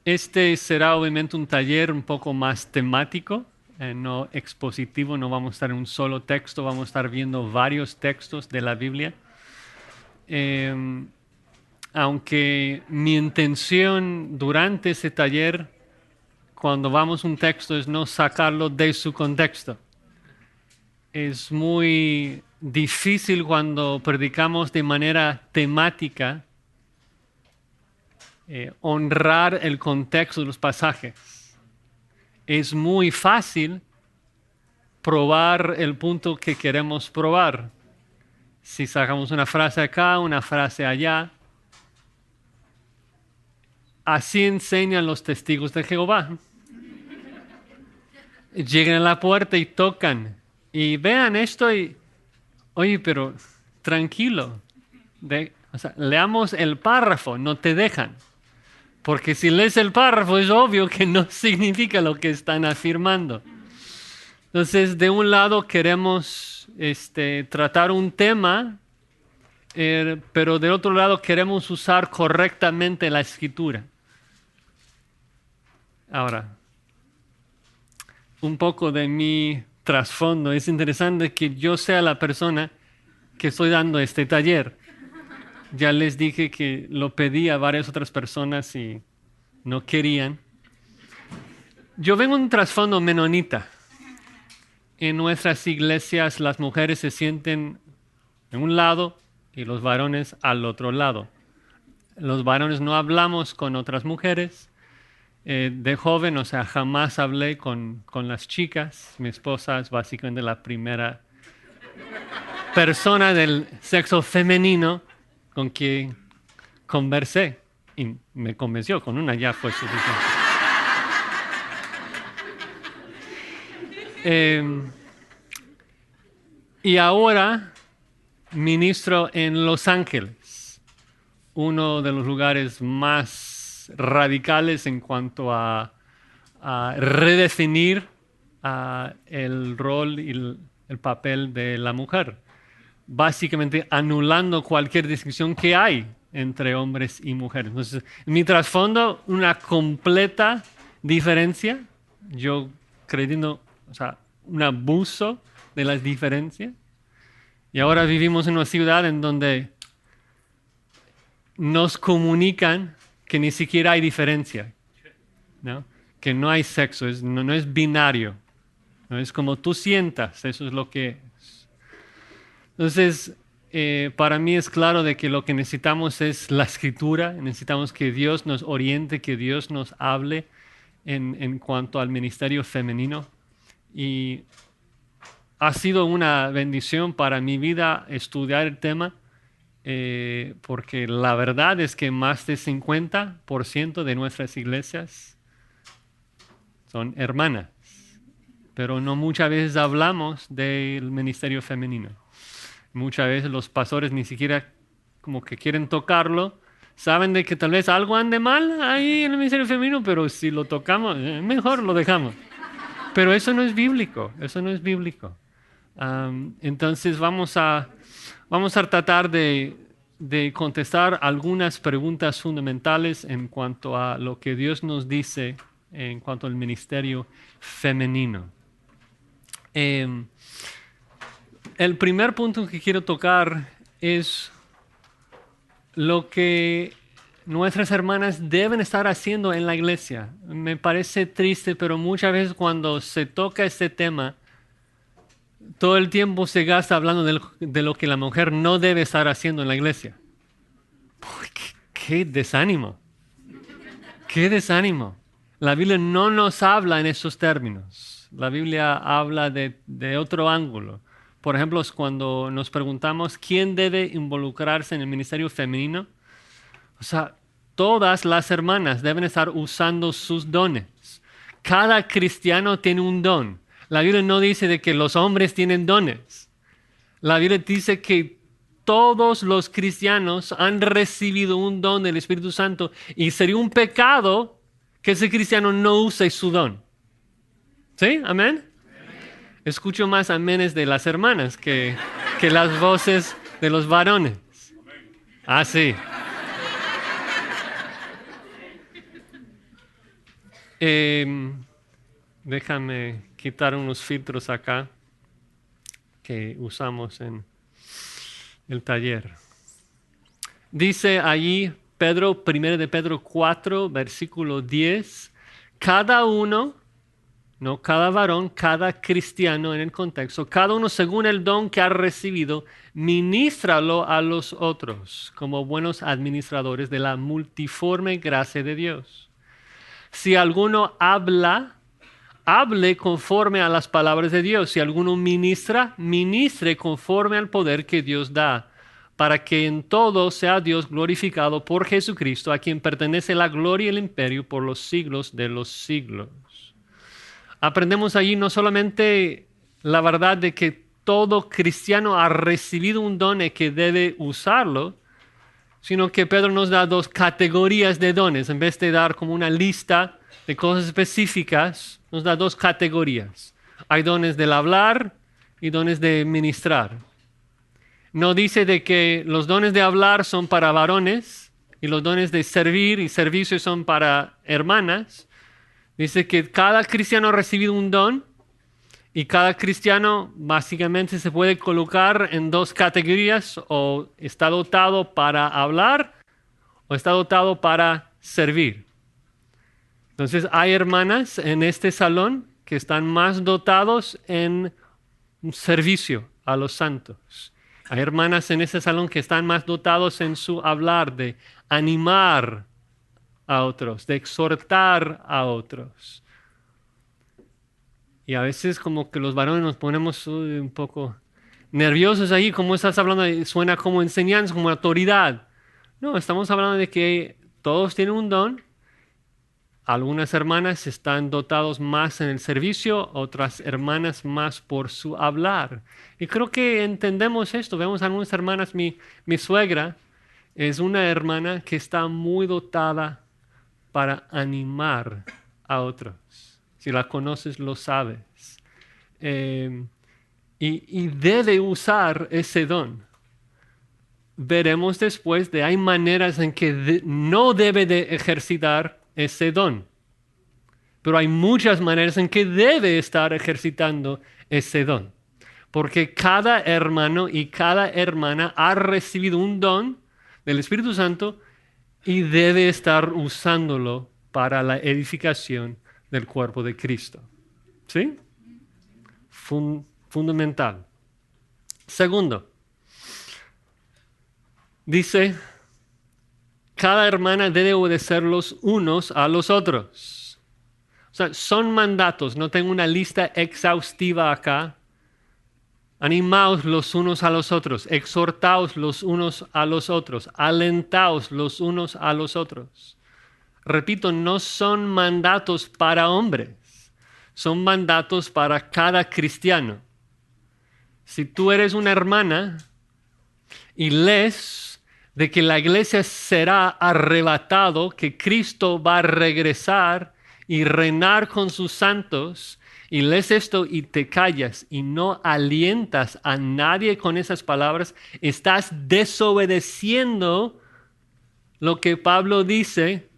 Este será obviamente un taller un poco más temático, no expositivo, no vamos a estar en un solo texto, vamos a estar viendo varios textos de la Biblia. Eh, Aunque mi intención durante ese taller, cuando vamos a un texto, es no sacarlo de su contexto. Es muy difícil cuando predicamos de manera temática honrar el contexto de los pasajes. Es muy fácil probar el punto que queremos probar. Si sacamos una frase acá, una frase allá, así enseñan los testigos de Jehová. Llegan a la puerta y tocan y vean esto y, oye, pero tranquilo, o sea, leamos el párrafo, no te dejan. Porque si lees el párrafo es obvio que no significa lo que están afirmando. Entonces, de un lado queremos tratar un tema, pero del otro lado queremos usar correctamente la escritura. Ahora, un poco de mi trasfondo. Es interesante que yo sea la persona que estoy dando este taller. Ya les dije que lo pedí a varias otras personas y no querían. Yo vengo de un trasfondo menonita. En nuestras iglesias las mujeres se sienten en un lado y los varones al otro lado. Los varones no hablamos con otras mujeres. De joven, o sea, jamás hablé con las chicas. Mi esposa es básicamente la primera persona del sexo femenino con quien conversé y me convenció, con una ya fue suficiente. Eh, y ahora ministro en Los Ángeles, uno de los lugares más radicales en cuanto a redefinir el rol y el papel de la mujer, básicamente anulando cualquier distinción que hay entre hombres y mujeres. Entonces, mi trasfondo, una completa diferencia, yo creyendo, o sea, un abuso de las diferencias. Y ahora vivimos en una ciudad en donde nos comunican que ni siquiera hay diferencia, ¿no? Que no hay sexo, no es binario, no es como tú sientas, eso es lo que es. Entonces, para mí es claro de que lo que necesitamos es la escritura, necesitamos que Dios nos oriente, que Dios nos hable en cuanto al ministerio femenino. Y ha sido una bendición para mi vida estudiar el tema, porque la verdad es que más del 50% de nuestras iglesias son hermanas, pero no muchas veces hablamos del ministerio femenino. Muchas veces los pastores ni siquiera como que quieren tocarlo. Saben de que tal vez algo ande mal ahí en el ministerio femenino, pero si lo tocamos, mejor lo dejamos. Pero eso no es bíblico, eso no es bíblico. Entonces vamos a tratar de contestar algunas preguntas fundamentales en cuanto a lo que Dios nos dice en cuanto al ministerio femenino. Em, el primer punto que quiero tocar es lo que nuestras hermanas deben estar haciendo en la iglesia. Me parece triste, pero muchas veces cuando se toca este tema, todo el tiempo se gasta hablando de lo que la mujer no debe estar haciendo en la iglesia. Uy, qué desánimo, qué desánimo. La Biblia no nos habla en esos términos. La Biblia habla de otro ángulo. Por ejemplo, es cuando nos preguntamos quién debe involucrarse en el ministerio femenino. O sea, todas las hermanas deben estar usando sus dones. Cada cristiano tiene un don. La Biblia no dice de que los hombres tienen dones. La Biblia dice que todos los cristianos han recibido un don del Espíritu Santo y sería un pecado que ese cristiano no use su don. ¿Sí? ¿Amén? Escucho más aménes de las hermanas que las voces de los varones. Ah, sí. Déjame quitar unos filtros acá que usamos en el taller. Dice allí Pedro, 1 de Pedro 4, versículo 10, cada uno, no cada varón, cada cristiano en el contexto, cada uno según el don que ha recibido, ministralo a los otros como buenos administradores de la multiforme gracia de Dios. Si alguno habla, hable conforme a las palabras de Dios. Si alguno ministra, ministre conforme al poder que Dios da, para que en todo sea Dios glorificado por Jesucristo, a quien pertenece la gloria y el imperio por los siglos de los siglos. Aprendemos allí no solamente la verdad de que todo cristiano ha recibido un don y que debe usarlo, sino que Pedro nos da dos categorías de dones. En vez de dar como una lista de cosas específicas, nos da dos categorías. Hay dones del hablar y dones de ministrar. No dice de que los dones de hablar son para varones y los dones de servir y servicio son para hermanas. Dice que cada cristiano ha recibido un don y cada cristiano básicamente se puede colocar en dos categorías: o está dotado para hablar o está dotado para servir. Entonces hay hermanas en este salón que están más dotados en servicio a los santos. Hay hermanas en ese salón que están más dotados en su hablar, de animar a otros, de exhortar a otros. Y a veces como que los varones nos ponemos un poco nerviosos ahí, como estás hablando, suena como enseñanza, como autoridad. No, estamos hablando de que todos tienen un don. Algunas hermanas están dotados más en el servicio, otras hermanas más por su hablar. Y creo que entendemos esto. Vemos a algunas hermanas, mi suegra es una hermana que está muy dotada para animar a otros. Si la conoces, lo sabes. Y debe usar ese don. Veremos después de hay maneras en que no debe de ejercitar ese don. Pero hay muchas maneras en que debe estar ejercitando ese don. Porque cada hermano y cada hermana ha recibido un don del Espíritu Santo y debe estar usándolo para la edificación del cuerpo de Cristo. ¿Sí? Fundamental. Segundo, dice, cada hermana debe obedecer los unos a los otros. O sea, son mandatos, no tengo una lista exhaustiva acá. Animaos los unos a los otros, exhortaos los unos a los otros, alentaos los unos a los otros. Repito, no son mandatos para hombres, son mandatos para cada cristiano. Si tú eres una hermana y lees de que la iglesia será arrebatado, que Cristo va a regresar y reinar con sus santos, y lees esto y te callas y no alientas a nadie con esas palabras, estás desobedeciendo lo que Pablo dice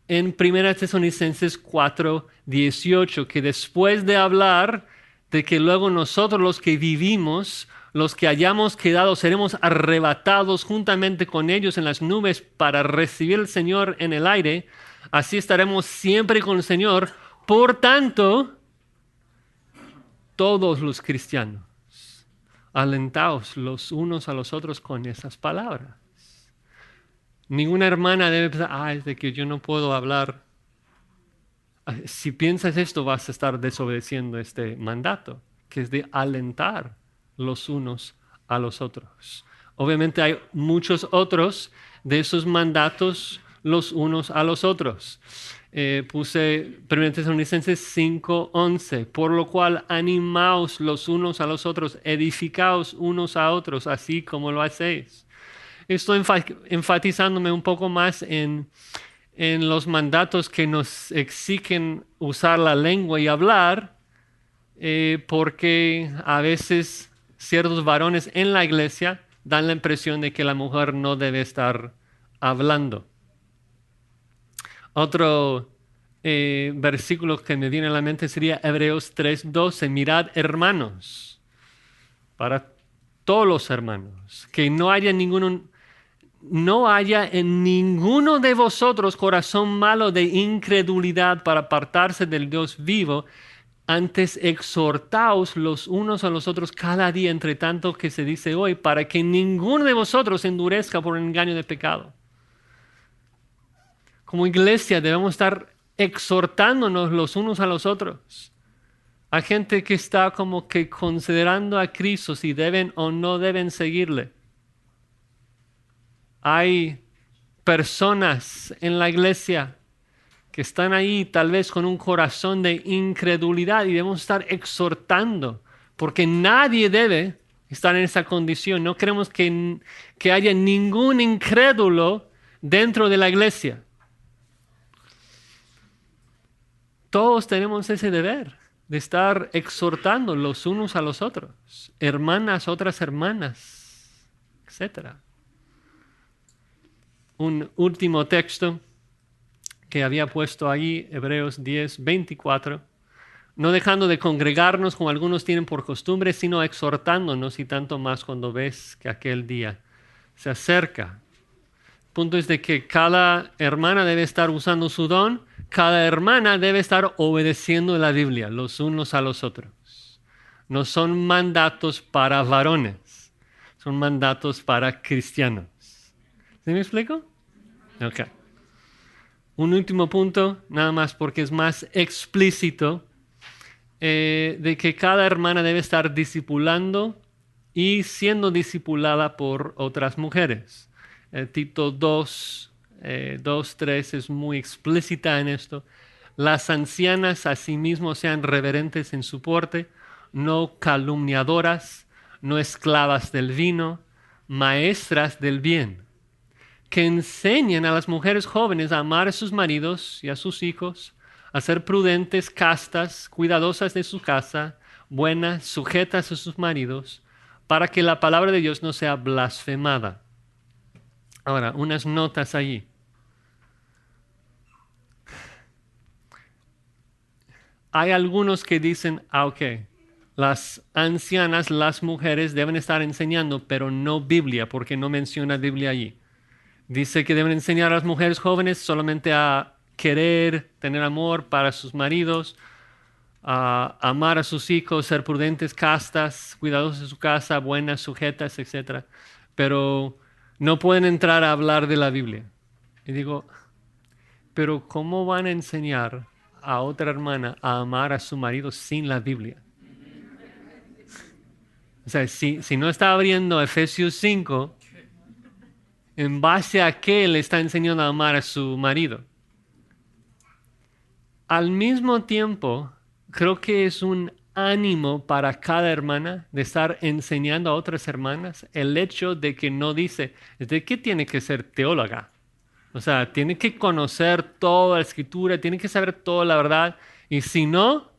en 1 Tesalonicenses 4:18, que después de hablar de que luego nosotros los que vivimos, los que hayamos quedado, seremos arrebatados juntamente con ellos en las nubes para recibir al Señor en el aire, así estaremos siempre con el Señor. Por tanto, todos los cristianos, alentaos los unos a los otros con esas palabras. Ninguna hermana debe pensar, es de que yo no puedo hablar. Si piensas esto, vas a estar desobedeciendo este mandato, que es de alentar los unos a los otros. Obviamente hay muchos otros de esos mandatos los unos a los otros. Puse 1 Tesalonicenses 5:11, por lo cual animaos los unos a los otros, edificaos unos a otros, así como lo hacéis. Estoy enfatizándome un poco más en los mandatos que nos exigen usar la lengua y hablar, porque a veces ciertos varones en la iglesia dan la impresión de que la mujer no debe estar hablando. Otro versículo que me viene a la mente sería Hebreos 3:12. Mirad, hermanos, para todos los hermanos, que no haya en ninguno de vosotros corazón malo de incredulidad para apartarse del Dios vivo. Antes exhortaos los unos a los otros cada día, entre tanto que se dice hoy, para que ninguno de vosotros endurezca por el engaño de pecado. Como iglesia debemos estar exhortándonos los unos a los otros. Hay gente que está como que considerando a Cristo si deben o no deben seguirle. Hay personas en la iglesia que están ahí tal vez con un corazón de incredulidad y debemos estar exhortando, porque nadie debe estar en esa condición. No queremos que haya ningún incrédulo dentro de la iglesia. Todos tenemos ese deber de estar exhortando los unos a los otros, hermanas, otras hermanas, etc. Un último texto que había puesto ahí, Hebreos 10:24, no dejando de congregarnos como algunos tienen por costumbre, sino exhortándonos, y tanto más cuando ves que aquel día se acerca. El punto es de que cada hermana debe estar usando su don, cada hermana debe estar obedeciendo la Biblia los unos a los otros. No son mandatos para varones, son mandatos para cristianos. ¿Sí me explico? Ok. Un último punto, nada más porque es más explícito, de que cada hermana debe estar discipulando y siendo discipulada por otras mujeres. Tito 2:3 es muy explícita en esto. Las ancianas asimismo sean reverentes en su porte, no calumniadoras, no esclavas del vino, maestras del bien, que enseñen a las mujeres jóvenes a amar a sus maridos y a sus hijos, a ser prudentes, castas, cuidadosas de su casa, buenas, sujetas a sus maridos, para que la palabra de Dios no sea blasfemada. Ahora, unas notas allí. Hay algunos que dicen, ok, las ancianas, las mujeres deben estar enseñando, pero no Biblia, porque no menciona Biblia allí. Dice que deben enseñar a las mujeres jóvenes solamente a querer, tener amor para sus maridos, a amar a sus hijos, ser prudentes, castas, cuidadosas de su casa, buenas, sujetas, etc. Pero no pueden entrar a hablar de la Biblia. Y digo, pero ¿cómo van a enseñar a otra hermana a amar a su marido sin la Biblia? O sea, si no está abriendo Efesios 5, ¿en base a qué le está enseñando a amar a su marido? Al mismo tiempo, creo que es un ánimo para cada hermana de estar enseñando a otras hermanas el hecho de que no dice, ¿de qué tiene que ser teóloga? O sea, tiene que conocer toda la escritura, tiene que saber toda la verdad, y si no,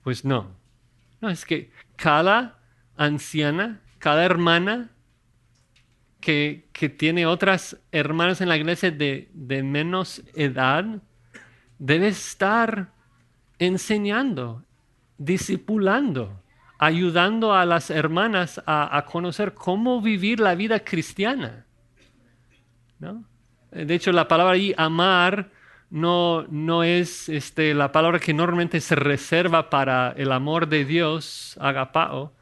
pues no. No, es que cada anciana, cada hermana que tiene otras hermanas en la iglesia de menos edad, debe estar enseñando, discipulando, ayudando a las hermanas a conocer cómo vivir la vida cristiana, ¿no? De hecho, la palabra ahí, amar, no es la palabra que normalmente se reserva para el amor de Dios, agapao.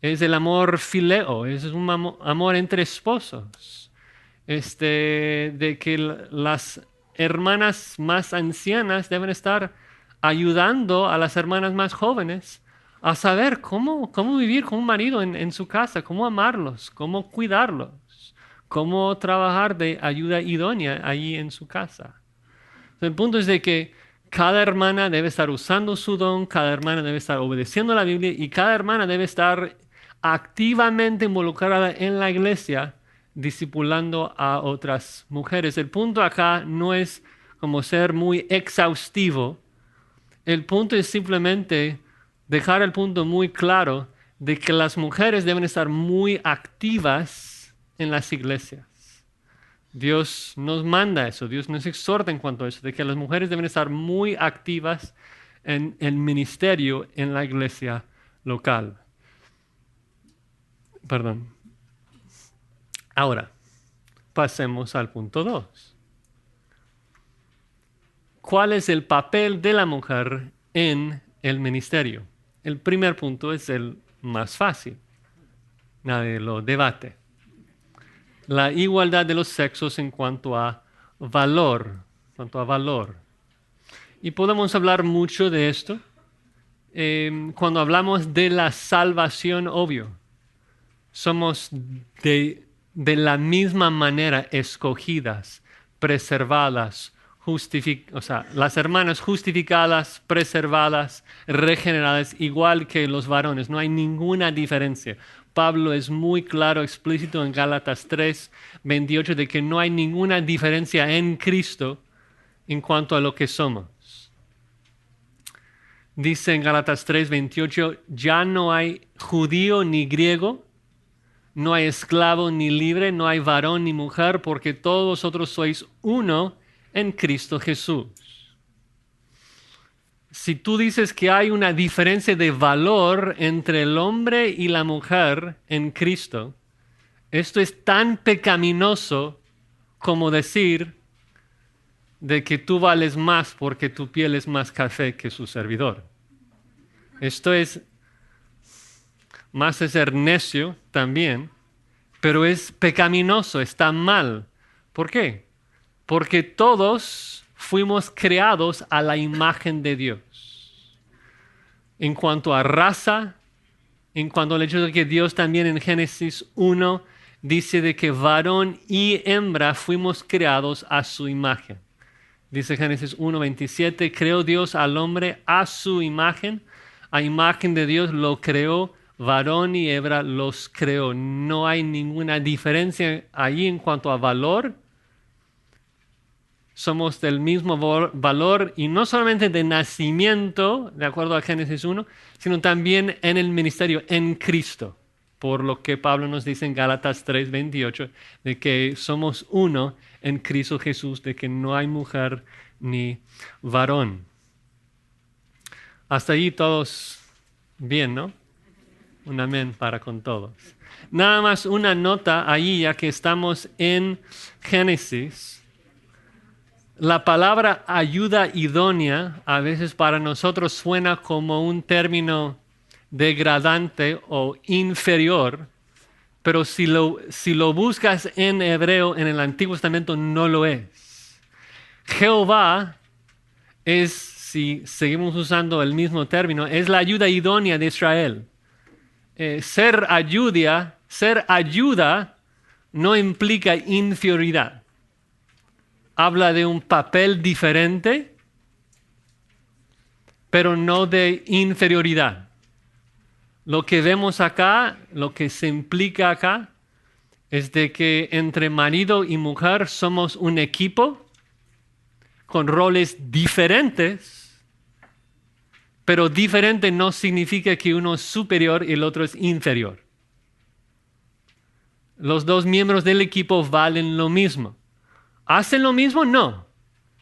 Es el amor fileo, es un amor entre esposos. De que las hermanas más ancianas deben estar ayudando a las hermanas más jóvenes a saber cómo vivir con un marido en su casa, cómo amarlos, cómo cuidarlos, cómo trabajar de ayuda idónea ahí en su casa. El punto es de que cada hermana debe estar usando su don, cada hermana debe estar obedeciendo la Biblia y cada hermana debe estar activamente involucrada en la iglesia, discipulando a otras mujeres. El punto acá no es como ser muy exhaustivo. El punto es simplemente dejar el punto muy claro de que las mujeres deben estar muy activas en las iglesias. Dios nos manda eso, Dios nos exhorta en cuanto a eso, de que las mujeres deben estar muy activas en el ministerio en la iglesia local. Perdón. Ahora, pasemos al punto 2. ¿Cuál es el papel de la mujer en el ministerio? El primer punto es el más fácil. Nadie lo debate. La igualdad de los sexos en cuanto a valor. Y podemos hablar mucho de esto. Cuando hablamos de la salvación, obvio, somos de la misma manera escogidas, preservadas, las hermanas justificadas, preservadas, regeneradas, igual que los varones. No hay ninguna diferencia. Pablo es muy claro, explícito en Gálatas 3:28 de que no hay ninguna diferencia en Cristo en cuanto a lo que somos. Dice en Gálatas 3:28, ya no hay judío ni griego, no hay esclavo ni libre, no hay varón ni mujer, porque todos vosotros sois uno en Cristo Jesús. Si tú dices que hay una diferencia de valor entre el hombre y la mujer en Cristo, esto es tan pecaminoso como decir de que tú vales más porque tu piel es más café que su servidor. Esto es más de ser necio también, pero es pecaminoso, está mal. ¿Por qué? Porque todos fuimos creados a la imagen de Dios. En cuanto a raza, en cuanto al hecho de que Dios también en Génesis 1 dice de que varón y hembra fuimos creados a su imagen. Dice Génesis 1:27, creó Dios al hombre a su imagen, a imagen de Dios lo creó, varón y hembra los creó. No hay ninguna diferencia ahí en cuanto a valor. Somos del mismo valor y no solamente de nacimiento, de acuerdo a Génesis 1, sino también en el ministerio, en Cristo. Por lo que Pablo nos dice en Gálatas 3:28, de que somos uno en Cristo Jesús, de que no hay mujer ni varón. Hasta ahí todos bien, ¿no? Un amén para con todos. Nada más una nota ahí, ya que estamos en Génesis. La palabra ayuda idónea a veces para nosotros suena como un término degradante o inferior, pero si lo buscas en hebreo en el Antiguo Testamento no lo es. Jehová es, si seguimos usando el mismo término, es la ayuda idónea de Israel. Ser ayuda no implica inferioridad. Habla de un papel diferente, pero no de inferioridad. Lo que vemos acá, lo que se implica acá, es de que entre marido y mujer somos un equipo con roles diferentes, pero diferente no significa que uno es superior y el otro es inferior. Los dos miembros del equipo valen lo mismo. ¿Hacen lo mismo? No.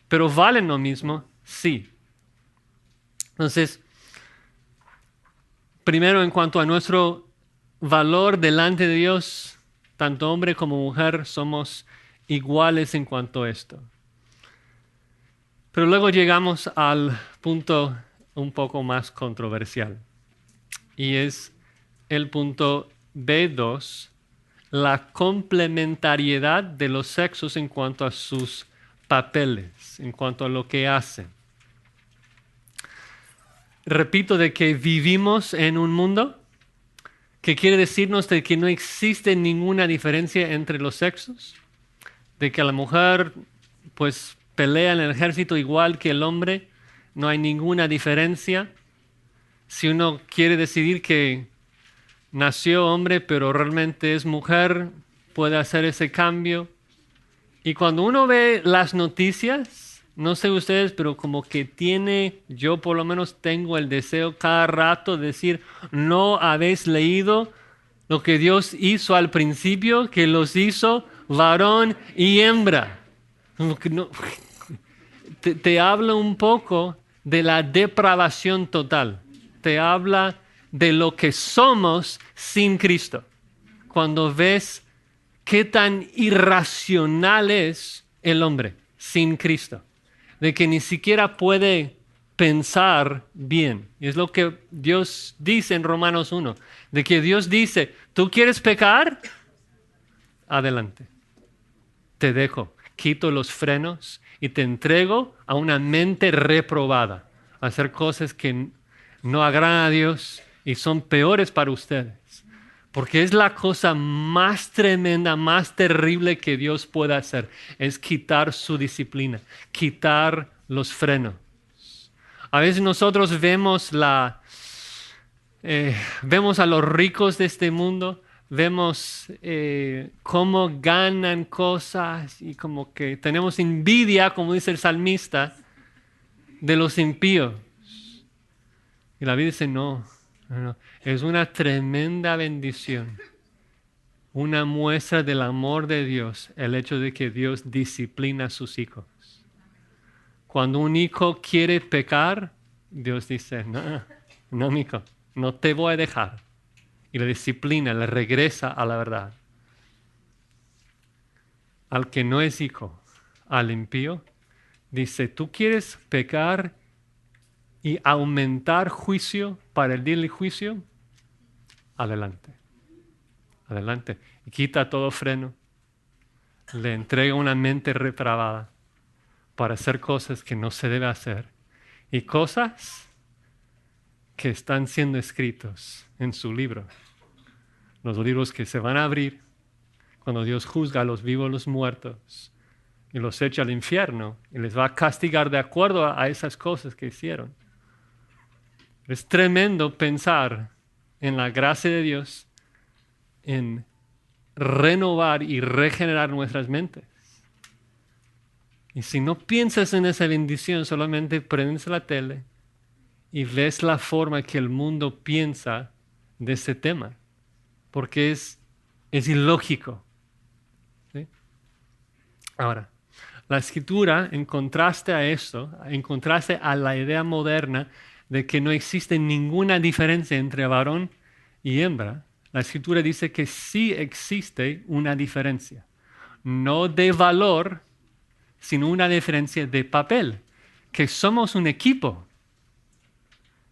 ¿Pero valen lo mismo? Sí. Entonces, primero en cuanto a nuestro valor delante de Dios, tanto hombre como mujer somos iguales en cuanto a esto. Pero luego llegamos al punto un poco más controversial. Y es el punto B2, la complementariedad de los sexos en cuanto a sus papeles, en cuanto a lo que hacen. Repito de que vivimos en un mundo que quiere decirnos de que no existe ninguna diferencia entre los sexos, de que la mujer pues pelea en el ejército igual que el hombre, no hay ninguna diferencia. Si uno quiere decidir que nació hombre pero realmente es mujer, puede hacer ese cambio. Y cuando uno ve las noticias, no sé ustedes, pero como que yo por lo menos tengo el deseo cada rato de decir, ¿no habéis leído lo que Dios hizo al principio? Que los hizo varón y hembra. No, te habla un poco de la depravación total. Te habla de lo que somos sin Cristo. Cuando ves qué tan irracional es el hombre sin Cristo, de que ni siquiera puede pensar bien. Y es lo que Dios dice en Romanos 1, de que Dios dice, ¿tú quieres pecar? Adelante. Te dejo, quito los frenos y te entrego a una mente reprobada, a hacer cosas que no agradan a Dios y son peores para ustedes. Porque es la cosa más tremenda, más terrible que Dios puede hacer, es quitar su disciplina, quitar los frenos. A veces nosotros vemos vemos a los ricos de este mundo, vemos cómo ganan cosas y como que tenemos envidia, como dice el salmista, de los impíos. Y la Biblia dice, no, es una tremenda bendición, una muestra del amor de Dios, el hecho de que Dios disciplina a sus hijos. Cuando un hijo quiere pecar, Dios dice, no, hijo, no te voy a dejar. Y la disciplina le regresa a la verdad. Al que no es hijo, al impío, dice, ¿tú quieres pecar y aumentar juicio para el día del juicio? Adelante. Adelante. Y quita todo freno. Le entrega una mente reprobada para hacer cosas que no se debe hacer. Y cosas que están siendo escritos en su libro. Los libros que se van a abrir cuando Dios juzga a los vivos y los muertos y los echa al infierno y les va a castigar de acuerdo a esas cosas que hicieron. Es tremendo pensar en la gracia de Dios en renovar y regenerar nuestras mentes. Y si no piensas en esa bendición, solamente prendes la tele y ves la forma que el mundo piensa de ese tema, porque es ilógico. ¿Sí? Ahora, la Escritura, en contraste a esto, en contraste a la idea moderna de que no existe ninguna diferencia entre varón y hembra, la Escritura dice que sí existe una diferencia, no de valor, sino una diferencia de papel, que somos un equipo.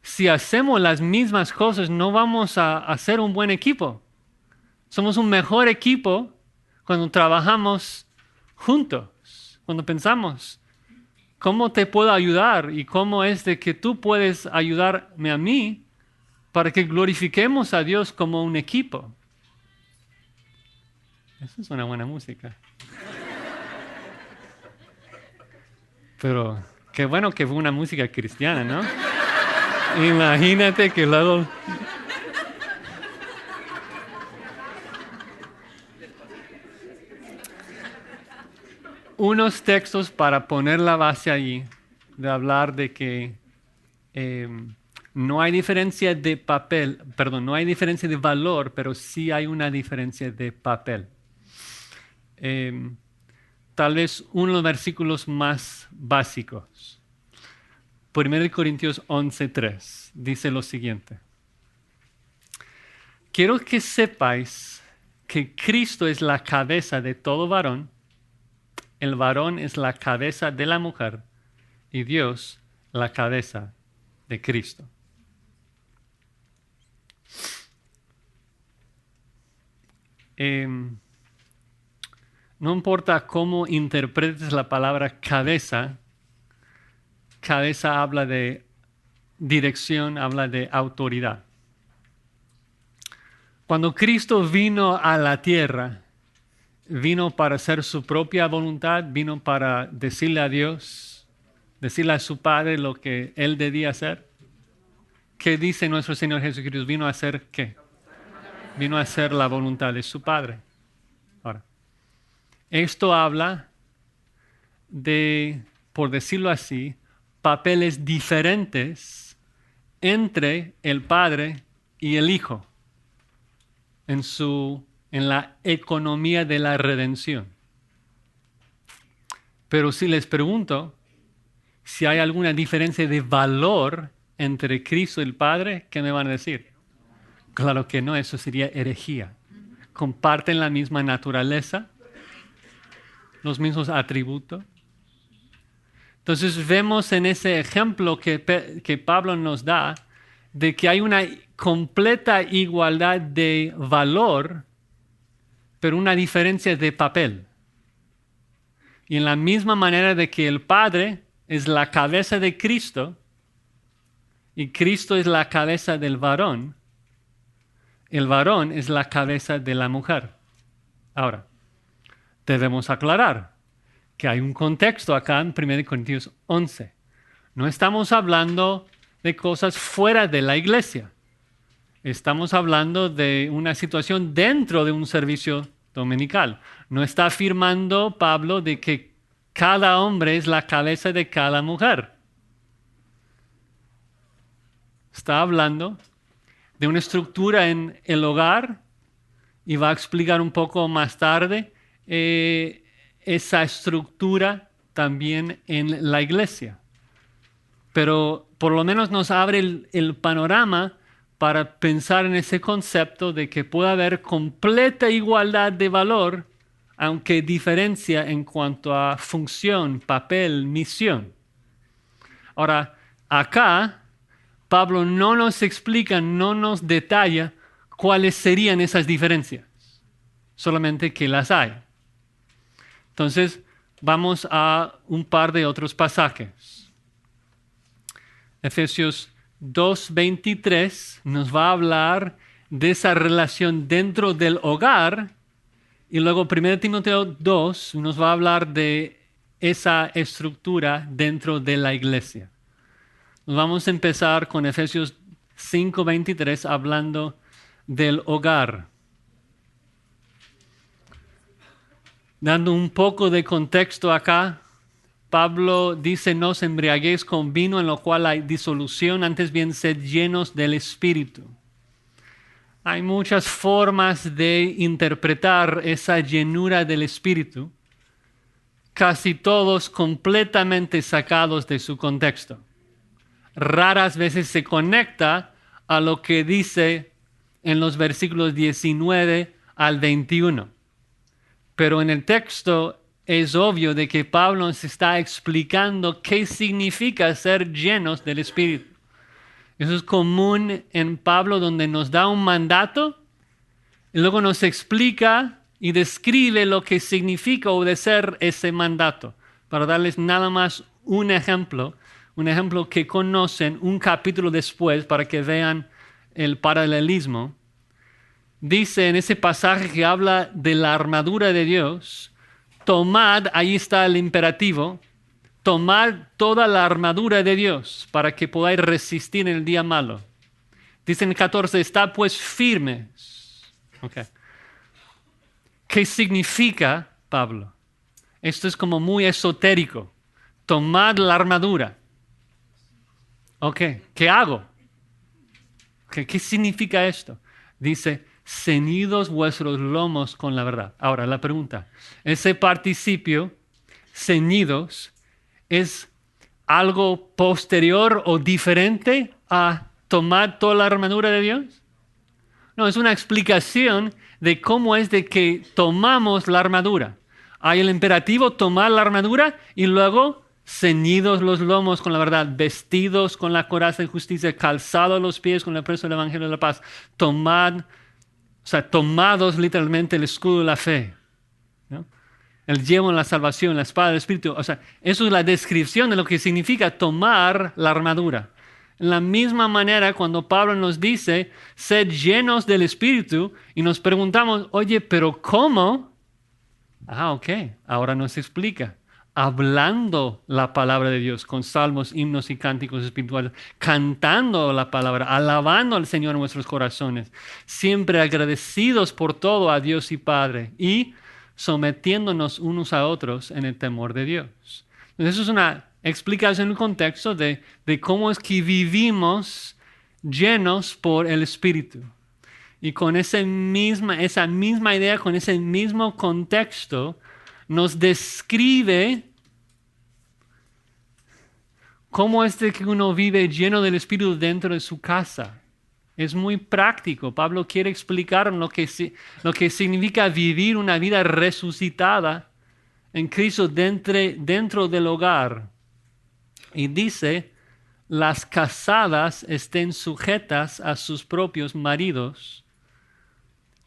Si hacemos las mismas cosas, no vamos a hacer un buen equipo. Somos un mejor equipo cuando trabajamos juntos, cuando pensamos, ¿cómo te puedo ayudar? Y cómo es de que tú puedes ayudarme a mí para que glorifiquemos a Dios como un equipo. Eso es una buena música. Pero qué bueno que fue una música cristiana, ¿no? Imagínate que luego... Unos textos para poner la base allí, de hablar de que no hay diferencia de papel, perdón, no hay diferencia de valor, pero sí hay una diferencia de papel. Tal vez uno de los versículos más básicos. 1 Corintios 11:3 dice lo siguiente. Quiero que sepáis que Cristo es la cabeza de todo varón, el varón es la cabeza de la mujer y Dios la cabeza de Cristo. No importa cómo interpretes la palabra cabeza, cabeza habla de dirección, habla de autoridad. Cuando Cristo vino a la tierra, vino para hacer su propia voluntad, vino para decirle a Dios, decirle a su Padre lo que Él debía hacer. ¿Qué dice nuestro Señor Jesucristo? ¿Vino a hacer qué? Vino a hacer la voluntad de su Padre. Ahora, esto habla de, por decirlo así, papeles diferentes entre el Padre y el Hijo en su en la economía de la redención. Pero si les pregunto si hay alguna diferencia de valor entre Cristo y el Padre, ¿qué me van a decir? Claro que no, eso sería herejía. Comparten la misma naturaleza, los mismos atributos. Entonces vemos en ese ejemplo que Pablo nos da de que hay una completa igualdad de valor, pero una diferencia de papel. Y en la misma manera de que el Padre es la cabeza de Cristo y Cristo es la cabeza del varón, el varón es la cabeza de la mujer. Ahora, debemos aclarar que hay un contexto acá en 1 Corintios 11. No estamos hablando de cosas fuera de la iglesia. Estamos hablando de una situación dentro de un servicio dominical. No está afirmando Pablo de que cada hombre es la cabeza de cada mujer. Está hablando de una estructura en el hogar y va a explicar un poco más tarde esa estructura también en la iglesia. Pero por lo menos nos abre el panorama para pensar en ese concepto de que puede haber completa igualdad de valor, aunque diferencia en cuanto a función, papel, misión. Ahora, acá Pablo no nos explica, no nos detalla cuáles serían esas diferencias, solamente que las hay. Entonces, vamos a un par de otros pasajes. Efesios 2:23 nos va a hablar de esa relación dentro del hogar y luego 1 Timoteo 2 nos va a hablar de esa estructura dentro de la iglesia. Vamos a empezar con Efesios 5:23 hablando del hogar. Dando un poco de contexto acá, Pablo dice: no os embriaguéis con vino en lo cual hay disolución, antes bien sed llenos del Espíritu. Hay muchas formas de interpretar esa llenura del Espíritu, casi todos completamente sacados de su contexto. Raras veces se conecta a lo que dice en los versículos 19 al 21. Pero en el texto es obvio de que Pablo nos está explicando qué significa ser llenos del Espíritu. Eso es común en Pablo, donde nos da un mandato y luego nos explica y describe lo que significa obedecer ese mandato. Para darles nada más un ejemplo que conocen un capítulo después para que vean el paralelismo. Dice en ese pasaje que habla de la armadura de Dios, tomad, ahí está el imperativo, tomad toda la armadura de Dios para que podáis resistir en el día malo. Dice en el 14, estad pues firmes. Okay. ¿Qué significa, Pablo? Esto es como muy esotérico. Tomad la armadura. Ok, ¿qué hago? Okay, ¿qué significa esto? Dice, ceñidos vuestros lomos con la verdad. Ahora, la pregunta, ese participio, ceñidos, ¿es algo posterior o diferente a tomar toda la armadura de Dios? No, es una explicación de cómo es de que tomamos la armadura. Hay el imperativo, tomar la armadura, y luego ceñidos los lomos con la verdad, vestidos con la coraza de justicia, calzados los pies con la presa del evangelio de la paz. Tomados literalmente el escudo de la fe, ¿no? El yelmo de la salvación, la espada del Espíritu. O sea, eso es la descripción de lo que significa tomar la armadura. En la misma manera, cuando Pablo nos dice, sed llenos del Espíritu, y nos preguntamos, oye, ¿pero cómo? Ok, ahora nos explica. Hablando la palabra de Dios con salmos, himnos y cánticos espirituales, cantando la palabra, alabando al Señor en nuestros corazones, siempre agradecidos por todo a Dios y Padre, y sometiéndonos unos a otros en el temor de Dios. Entonces, eso es una explicación en un contexto de cómo es que vivimos llenos por el Espíritu. Y con esa misma idea, con ese mismo contexto, nos describe cómo es de que uno vive lleno del Espíritu dentro de su casa. Es muy práctico. Pablo quiere explicar lo que significa vivir una vida resucitada en Cristo dentro del hogar. Y dice, las casadas estén sujetas a sus propios maridos.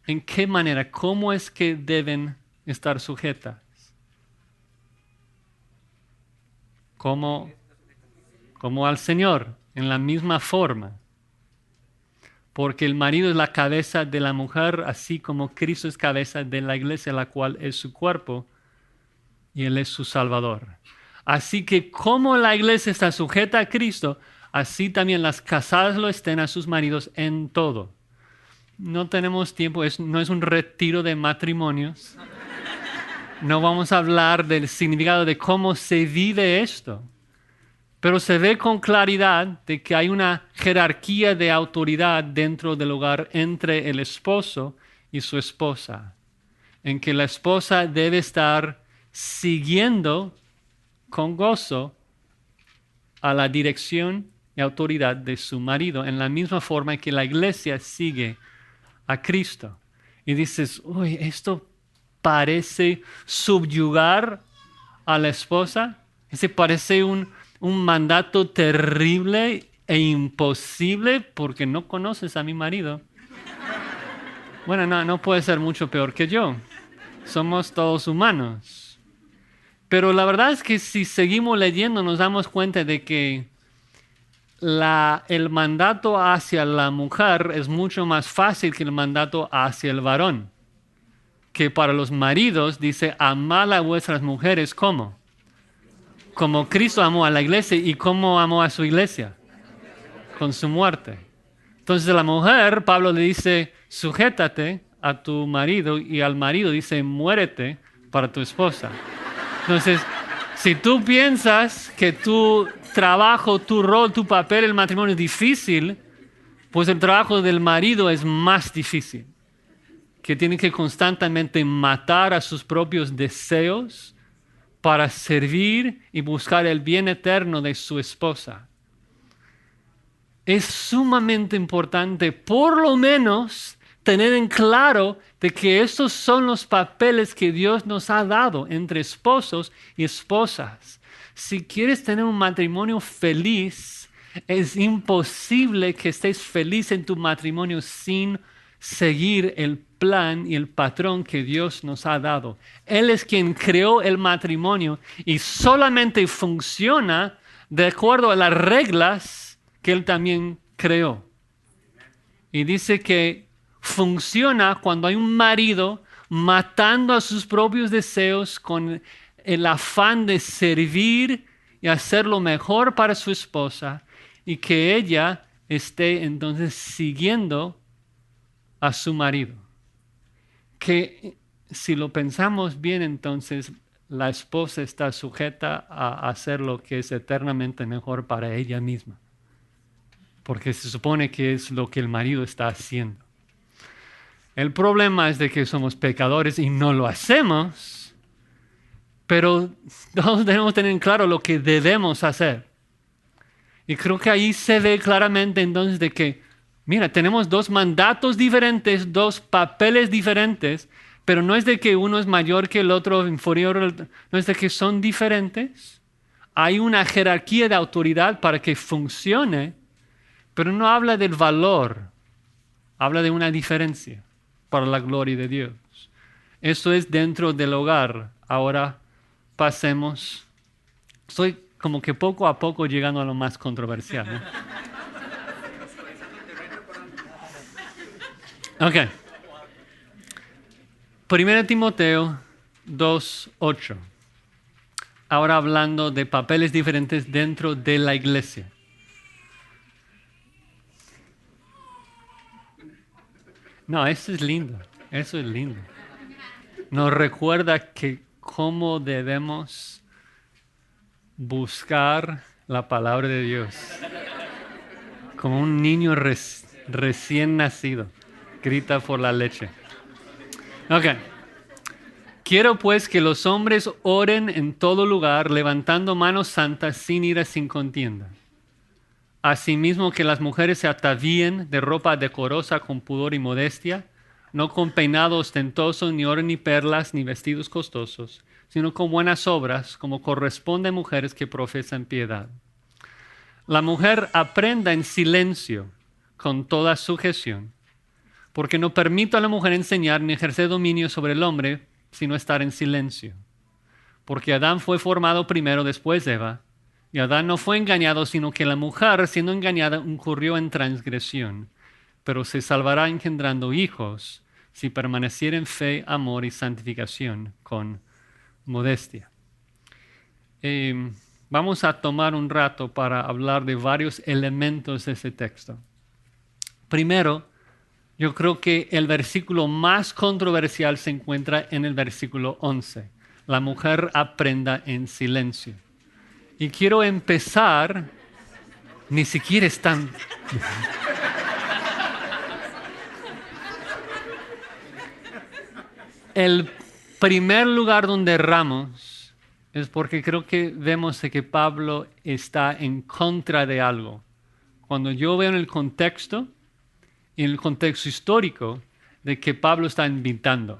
¿En qué manera? ¿Cómo es que deben estar sujetas? Como al Señor, en la misma forma. Porque el marido es la cabeza de la mujer, así como Cristo es cabeza de la iglesia, la cual es su cuerpo, y Él es su Salvador. Así que como la iglesia está sujeta a Cristo, así también las casadas lo estén a sus maridos en todo. No tenemos tiempo, no es un retiro de matrimonios. No vamos a hablar del significado de cómo se vive esto. Pero se ve con claridad de que hay una jerarquía de autoridad dentro del hogar entre el esposo y su esposa, en que la esposa debe estar siguiendo con gozo a la dirección y autoridad de su marido, en la misma forma que la iglesia sigue a Cristo. Y dices, uy, esto parece subyugar a la esposa. Ese parece un mandato terrible e imposible porque no conoces a mi marido. Bueno, no puede ser mucho peor que yo. Somos todos humanos. Pero la verdad es que si seguimos leyendo nos damos cuenta de que el mandato hacia la mujer es mucho más fácil que el mandato hacia el varón. Que para los maridos dice, amad a vuestras mujeres, ¿cómo? Como Cristo amó a la iglesia. ¿Y cómo amó a su iglesia? Con su muerte. Entonces a la mujer, Pablo le dice, sujétate a tu marido, y al marido dice, muérete para tu esposa. Entonces, si tú piensas que tu trabajo, tu rol, tu papel en el matrimonio es difícil, pues el trabajo del marido es más difícil. Que tiene que constantemente matar a sus propios deseos para servir y buscar el bien eterno de su esposa. Es sumamente importante, por lo menos, tener en claro de que estos son los papeles que Dios nos ha dado entre esposos y esposas. Si quieres tener un matrimonio feliz, es imposible que estés feliz en tu matrimonio sin seguir el plan y el patrón que Dios nos ha dado. Él es quien creó el matrimonio y solamente funciona de acuerdo a las reglas que Él también creó. Y dice que funciona cuando hay un marido matando a sus propios deseos con el afán de servir y hacer lo mejor para su esposa, y que ella esté entonces siguiendo a su marido. Que si lo pensamos bien, entonces la esposa está sujeta a hacer lo que es eternamente mejor para ella misma, porque se supone que es lo que el marido está haciendo. El problema es de que somos pecadores y no lo hacemos, pero todos debemos tener claro lo que debemos hacer. Y creo que ahí se ve claramente entonces de que, mira, tenemos dos mandatos diferentes, dos papeles diferentes, pero no es de que uno es mayor que el otro, inferior, no es de que son diferentes. Hay una jerarquía de autoridad para que funcione, pero no habla del valor, habla de una diferencia para la gloria de Dios. Eso es dentro del hogar. Ahora pasemos. Estoy como que poco a poco llegando a lo más controversial, ¿no? Ok. 1 Timoteo 2:8. Ahora hablando de papeles diferentes dentro de la iglesia. No, eso es lindo. Eso es lindo. Nos recuerda que cómo debemos buscar la palabra de Dios. Como un niño recién nacido. Grita por la leche. Ok. Quiero pues que los hombres oren en todo lugar, levantando manos santas, sin ira, sin contienda. Asimismo que las mujeres se atavíen de ropa decorosa con pudor y modestia, no con peinado ostentoso, ni oro, ni perlas, ni vestidos costosos, sino con buenas obras, como corresponde a mujeres que profesan piedad. La mujer aprenda en silencio, con toda sujeción, porque no permito a la mujer enseñar ni ejercer dominio sobre el hombre, sino estar en silencio. Porque Adán fue formado primero, después Eva, y Adán no fue engañado, sino que la mujer, siendo engañada, incurrió en transgresión, pero se salvará engendrando hijos, si permaneciera en fe, amor y santificación con modestia. Vamos a tomar un rato para hablar de varios elementos de ese texto. Primero, yo creo que el versículo más controversial se encuentra en el versículo 11. La mujer aprenda en silencio. Y quiero empezar, ni siquiera es tan... El primer lugar donde erramos es porque creo que vemos que Pablo está en contra de algo. Cuando yo veo en el contexto histórico, de que Pablo está invitando.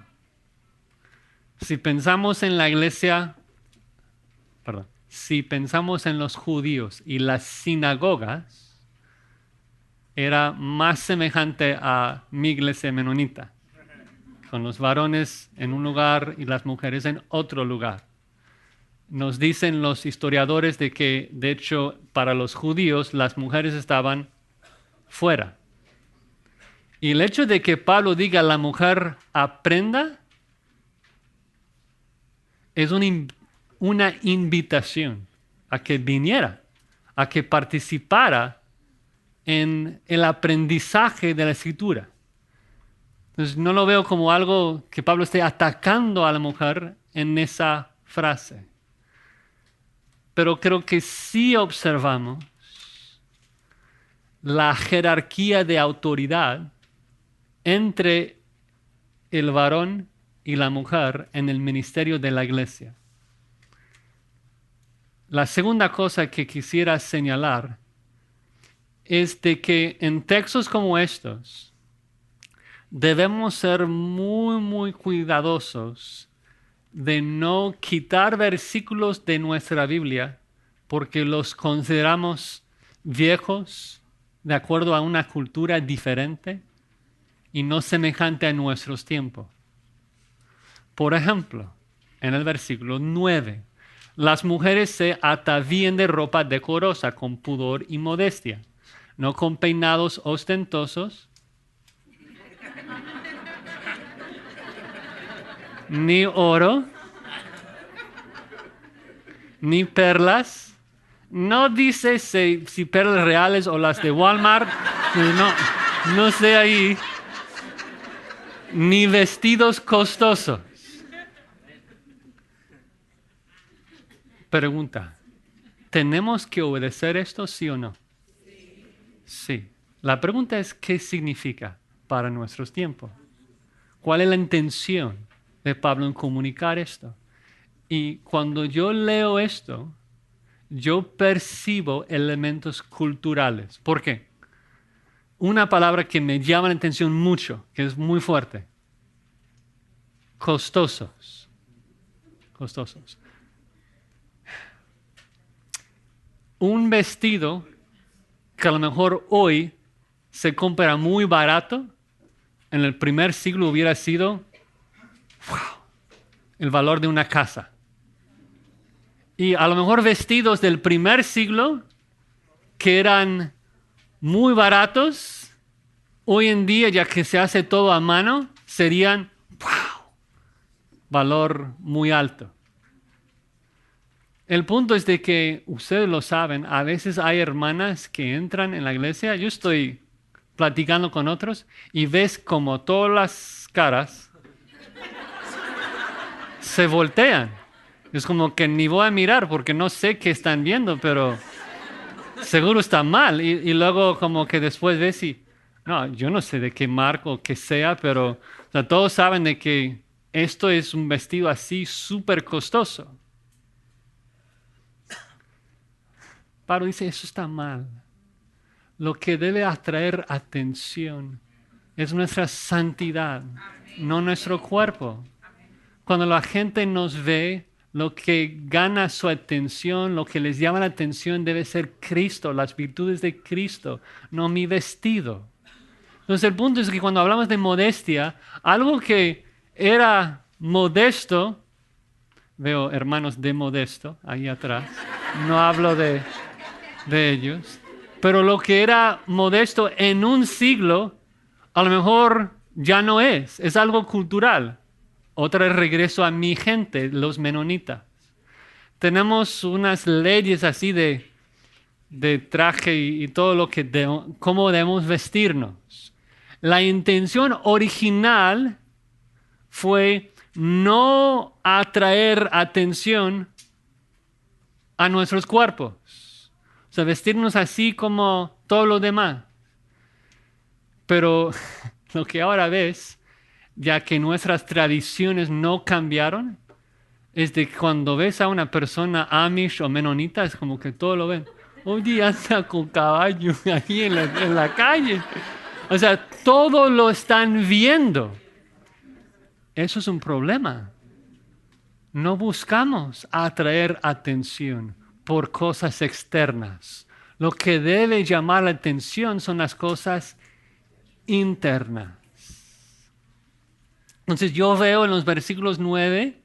Si pensamos en la iglesia, si pensamos en los judíos y las sinagogas, era más semejante a mi iglesia menonita, con los varones en un lugar y las mujeres en otro lugar. Nos dicen los historiadores de que, de hecho, para los judíos las mujeres estaban fuera. Y el hecho de que Pablo diga a la mujer aprenda es una invitación a que viniera, a que participara en el aprendizaje de la escritura. Entonces no lo veo como algo que Pablo esté atacando a la mujer en esa frase. Pero creo que sí observamos la jerarquía de autoridad entre el varón y la mujer en el ministerio de la iglesia. La segunda cosa que quisiera señalar es de que en textos como estos debemos ser muy, muy cuidadosos de no quitar versículos de nuestra Biblia porque los consideramos viejos de acuerdo a una cultura diferente y no semejante a nuestros tiempos. Por ejemplo, en el versículo 9, las mujeres se atavíen de ropa decorosa con pudor y modestia, no con peinados ostentosos, ni oro, ni perlas. No dice si perlas reales o las de Walmart, no sé ahí, ni vestidos costosos. Pregunta, ¿tenemos que obedecer esto, sí o no? Sí. La pregunta es, ¿qué significa para nuestros tiempos? ¿Cuál es la intención de Pablo en comunicar esto? Y cuando yo leo esto, yo percibo elementos culturales. ¿Por qué? Una palabra que me llama la atención mucho, que es muy fuerte. Costosos. Costosos. Un vestido que a lo mejor hoy se compra muy barato, en el primer siglo hubiera sido el valor de una casa. Y a lo mejor vestidos del primer siglo que eran muy baratos, hoy en día, ya que se hace todo a mano, serían valor muy alto. El punto es de que, ustedes lo saben, a veces hay hermanas que entran en la iglesia, yo estoy platicando con otros y ves como todas las caras se voltean. Es como que ni voy a mirar porque no sé qué están viendo, pero seguro está mal. Y luego como que después ves y, No, yo no sé de qué marca o qué sea, pero o sea, todos saben de que esto es un vestido así súper costoso. Pablo dice, eso está mal. Lo que debe atraer atención es nuestra santidad, no nuestro cuerpo. Cuando la gente nos ve, lo que gana su atención, lo que les llama la atención debe ser Cristo, las virtudes de Cristo, no mi vestido. Entonces el punto es que cuando hablamos de modestia, algo que era modesto, veo hermanos de modesto ahí atrás, no hablo de ellos, pero lo que era modesto en un siglo, a lo mejor ya no es algo cultural. Otra vez regreso a mi gente, los menonitas. Tenemos unas leyes así de traje y todo lo que, cómo debemos vestirnos. La intención original fue no atraer atención a nuestros cuerpos. O sea, vestirnos así como todo lo demás. Pero lo que ahora ves, ya que nuestras tradiciones no cambiaron, es de que cuando ves a una persona Amish o menonita, es como que todo lo ven. Oye, anda con caballo ahí en la calle. O sea, todo lo están viendo. Eso es un problema. No buscamos atraer atención por cosas externas. Lo que debe llamar la atención son las cosas internas. Entonces yo veo en los versículos 9,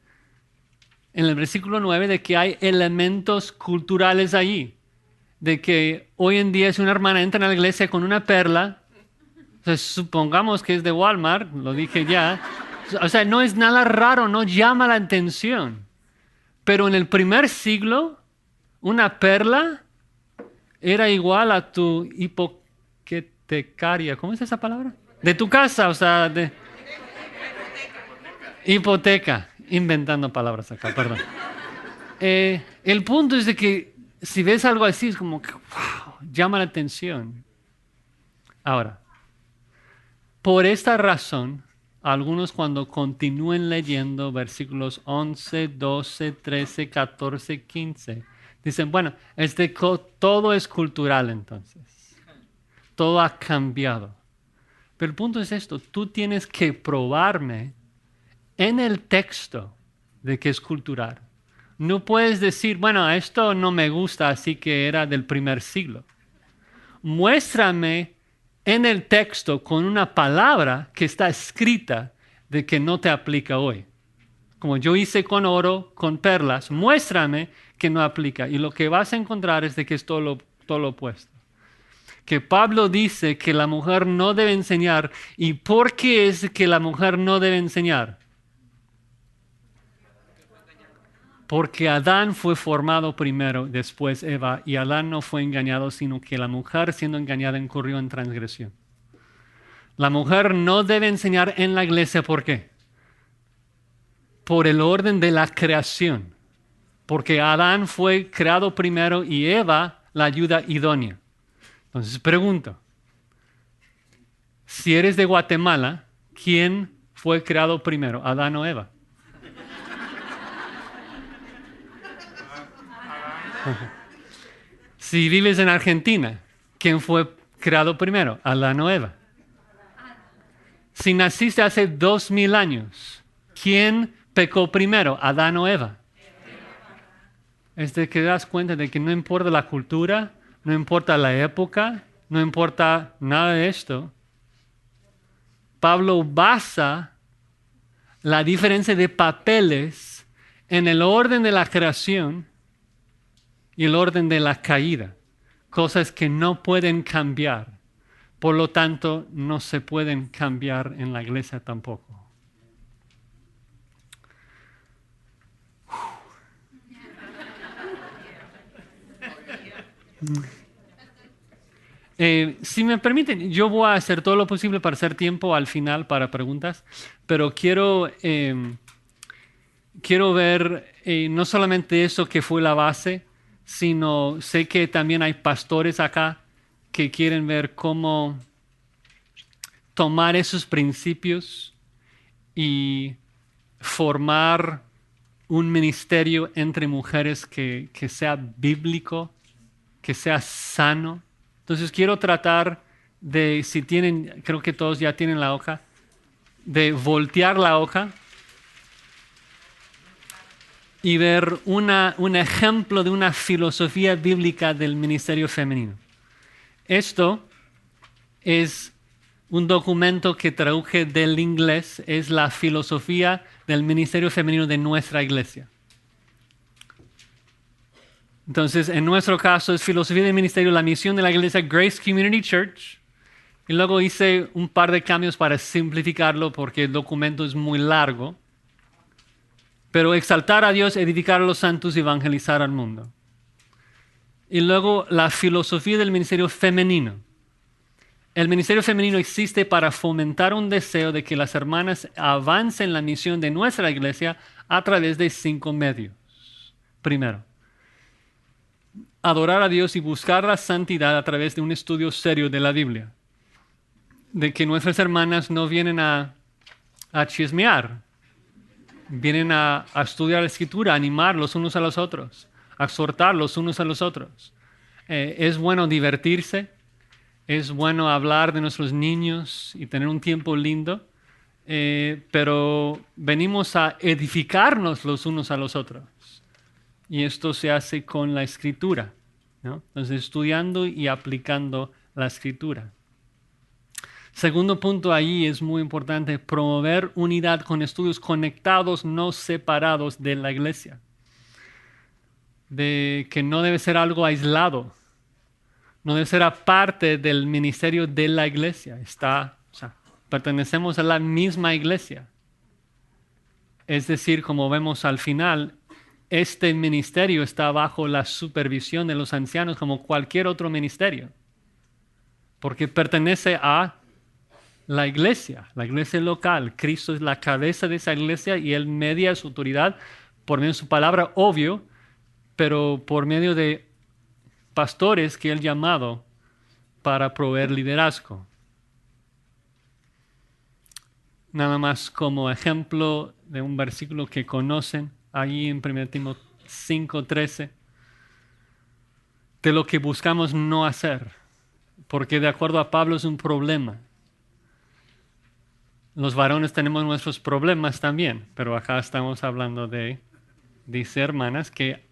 en el versículo 9, de que hay elementos culturales allí. De que hoy en día si una hermana entra en la iglesia con una perla, entonces supongamos que es de Walmart, lo dije ya, o sea, no es nada raro, no llama la atención. Pero en el primer siglo, una perla era igual a tu hipotecaria. ¿Cómo es esa palabra? De tu casa, o sea, de hipoteca. Inventando palabras acá, perdón. El punto es de que si ves algo así, es como que, wow, llama la atención. Ahora, por esta razón, algunos cuando continúen leyendo versículos 11, 12, 13, 14, 15, dicen, bueno, todo es cultural entonces. Todo ha cambiado. Pero el punto es esto, tú tienes que probarme en el texto de que es cultural. No puedes decir, bueno, esto no me gusta, así que era del primer siglo. Muéstrame en el texto con una palabra que está escrita de que no te aplica hoy. Como yo hice con oro, con perlas, muéstrame que no aplica. Y lo que vas a encontrar es de que es todo lo opuesto. Que Pablo dice que la mujer no debe enseñar. ¿Y por qué es que la mujer no debe enseñar? Porque Adán fue formado primero, después Eva, y Adán no fue engañado, sino que la mujer siendo engañada incurrió en transgresión. La mujer no debe enseñar en la iglesia, ¿por qué? Por el orden de la creación. Porque Adán fue creado primero y Eva la ayuda idónea. Entonces pregunto, si eres de Guatemala, ¿quién fue creado primero, Adán o Eva? Si vives en Argentina, ¿quién fue creado primero? Adán o Eva. Si naciste hace 2000 años, ¿quién pecó primero? Adán o Eva. Es de que te das cuenta de que no importa la cultura, no importa la época, no importa nada de esto. Pablo basa la diferencia de papeles en el orden de la creación y el orden de la caída, cosas que no pueden cambiar, por lo tanto no se pueden cambiar en la iglesia tampoco. Si me permiten, yo voy a hacer todo lo posible para hacer tiempo al final para preguntas, pero quiero ver no solamente eso que fue la base, sino sé que también hay pastores acá que quieren ver cómo tomar esos principios y formar un ministerio entre mujeres que sea bíblico, que sea sano. Entonces quiero tratar de, si tienen, creo que todos ya tienen la hoja, de voltear la hoja y ver un ejemplo de una filosofía bíblica del ministerio femenino. Esto es un documento que traduje del inglés, es la filosofía del ministerio femenino de nuestra iglesia. Entonces, en nuestro caso es filosofía del ministerio, la misión de la iglesia Grace Community Church. Y luego hice un par de cambios para simplificarlo porque el documento es muy largo. Pero exaltar a Dios, edificar a los santos y evangelizar al mundo. Y luego la filosofía del ministerio femenino. El ministerio femenino existe para fomentar un deseo de que las hermanas avancen la misión de nuestra iglesia a través de 5 medios. Primero, adorar a Dios y buscar la santidad a través de un estudio serio de la Biblia. De que nuestras hermanas no vienen a chismear, vienen a estudiar la Escritura, a animar los unos a los otros, a exhortar los unos a los otros. Es bueno divertirse, es bueno hablar de nuestros niños y tener un tiempo lindo, pero venimos a edificarnos los unos a los otros. Y esto se hace con la Escritura, ¿no? Entonces, estudiando y aplicando la Escritura. Segundo punto ahí es muy importante, promover unidad con estudios conectados, no separados de la iglesia. De que no debe ser algo aislado, no debe ser aparte del ministerio de la iglesia. Pertenecemos a la misma iglesia. Es decir, como vemos al final, este ministerio está bajo la supervisión de los ancianos como cualquier otro ministerio. Porque pertenece a la iglesia local. Cristo es la cabeza de esa iglesia y Él media su autoridad por medio de su palabra, obvio, pero por medio de pastores que Él ha llamado para proveer liderazgo. Nada más como ejemplo de un versículo que conocen, ahí en 1 Timoteo 5:13, de lo que buscamos no hacer, porque de acuerdo a Pablo es un problema. Los varones tenemos nuestros problemas también, pero acá estamos hablando dice hermanas, que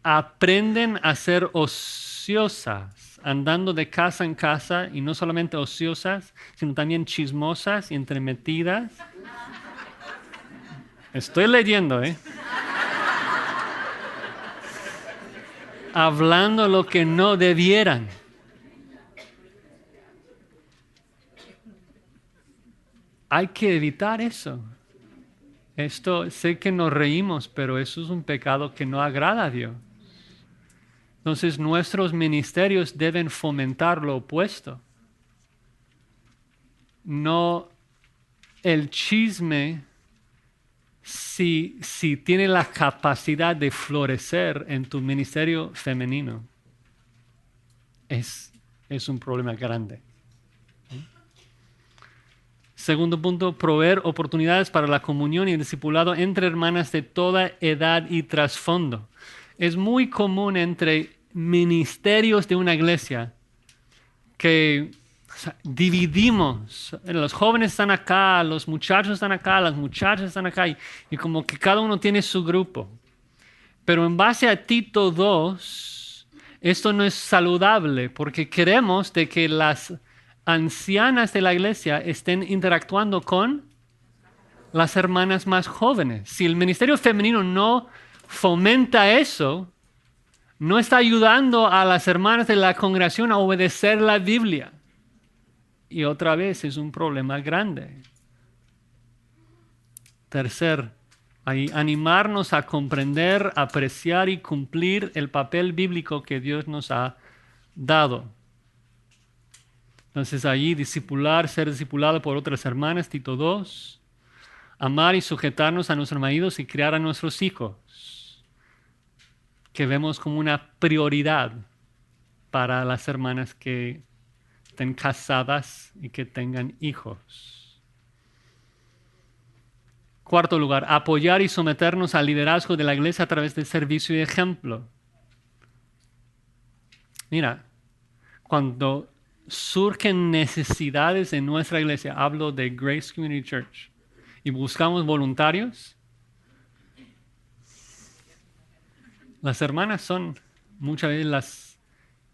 aprenden a ser ociosas, andando de casa en casa, y no solamente ociosas, sino también chismosas y entremetidas. Estoy leyendo, hablando lo que no debieran. Hay que evitar eso. Esto, sé que nos reímos, pero eso es un pecado que no agrada a Dios. Entonces nuestros ministerios deben fomentar lo opuesto. No el chisme, si tiene la capacidad de florecer en tu ministerio femenino, es un problema grande. Segundo punto, proveer oportunidades para la comunión y el discipulado entre hermanas de toda edad y trasfondo. Es muy común entre ministerios de una iglesia que dividimos. Los jóvenes están acá, los muchachos están acá, las muchachas están acá, y como que cada uno tiene su grupo. Pero en base a Tito 2, esto no es saludable porque queremos de que las ancianas de la iglesia estén interactuando con las hermanas más jóvenes. Si el ministerio femenino no fomenta eso, no está ayudando a las hermanas de la congregación a obedecer la Biblia. Y otra vez es un problema grande. Tercer, animarnos a comprender, apreciar y cumplir el papel bíblico que Dios nos ha dado. Entonces allí discipular, ser discipulado por otras hermanas, Tito 2. Amar y sujetarnos a nuestros maridos y criar a nuestros hijos, que vemos como una prioridad para las hermanas que estén casadas y que tengan hijos. Cuarto lugar, apoyar y someternos al liderazgo de la iglesia a través del servicio y ejemplo. Mira, cuando surgen necesidades en nuestra iglesia, hablo de Grace Community Church, y buscamos voluntarios, las hermanas son muchas veces las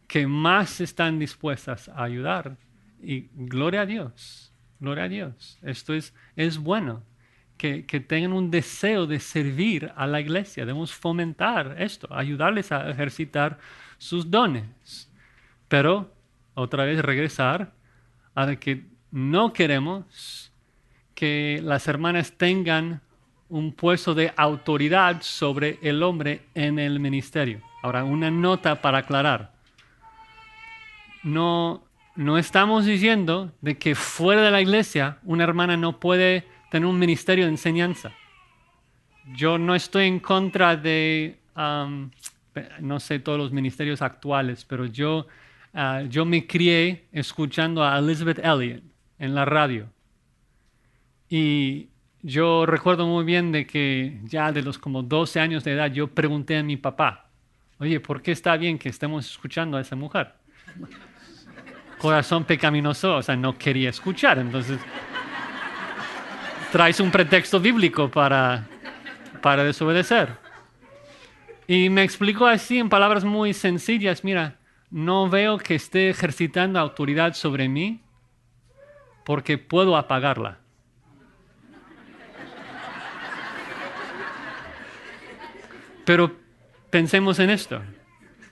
que más están dispuestas a ayudar. Y gloria a Dios, gloria a Dios. Esto es bueno, que tengan un deseo de servir a la iglesia. Debemos fomentar esto, ayudarles a ejercitar sus dones. Pero, otra vez regresar a que no queremos que las hermanas tengan un puesto de autoridad sobre el hombre en el ministerio. Ahora, una nota para aclarar. No estamos diciendo de que fuera de la iglesia una hermana no puede tener un ministerio de enseñanza. Yo no estoy en contra de, no sé, todos los ministerios actuales, pero yo me crié escuchando a Elizabeth Elliot en la radio. Y yo recuerdo muy bien de que ya de los como 12 años de edad yo pregunté a mi papá, oye, ¿por qué está bien que estemos escuchando a esa mujer? Corazón pecaminoso, o sea, no quería escuchar. Entonces, traes un pretexto bíblico para desobedecer. Y me explicó así en palabras muy sencillas, mira, no veo que esté ejercitando autoridad sobre mí porque puedo apagarla. Pero pensemos en esto.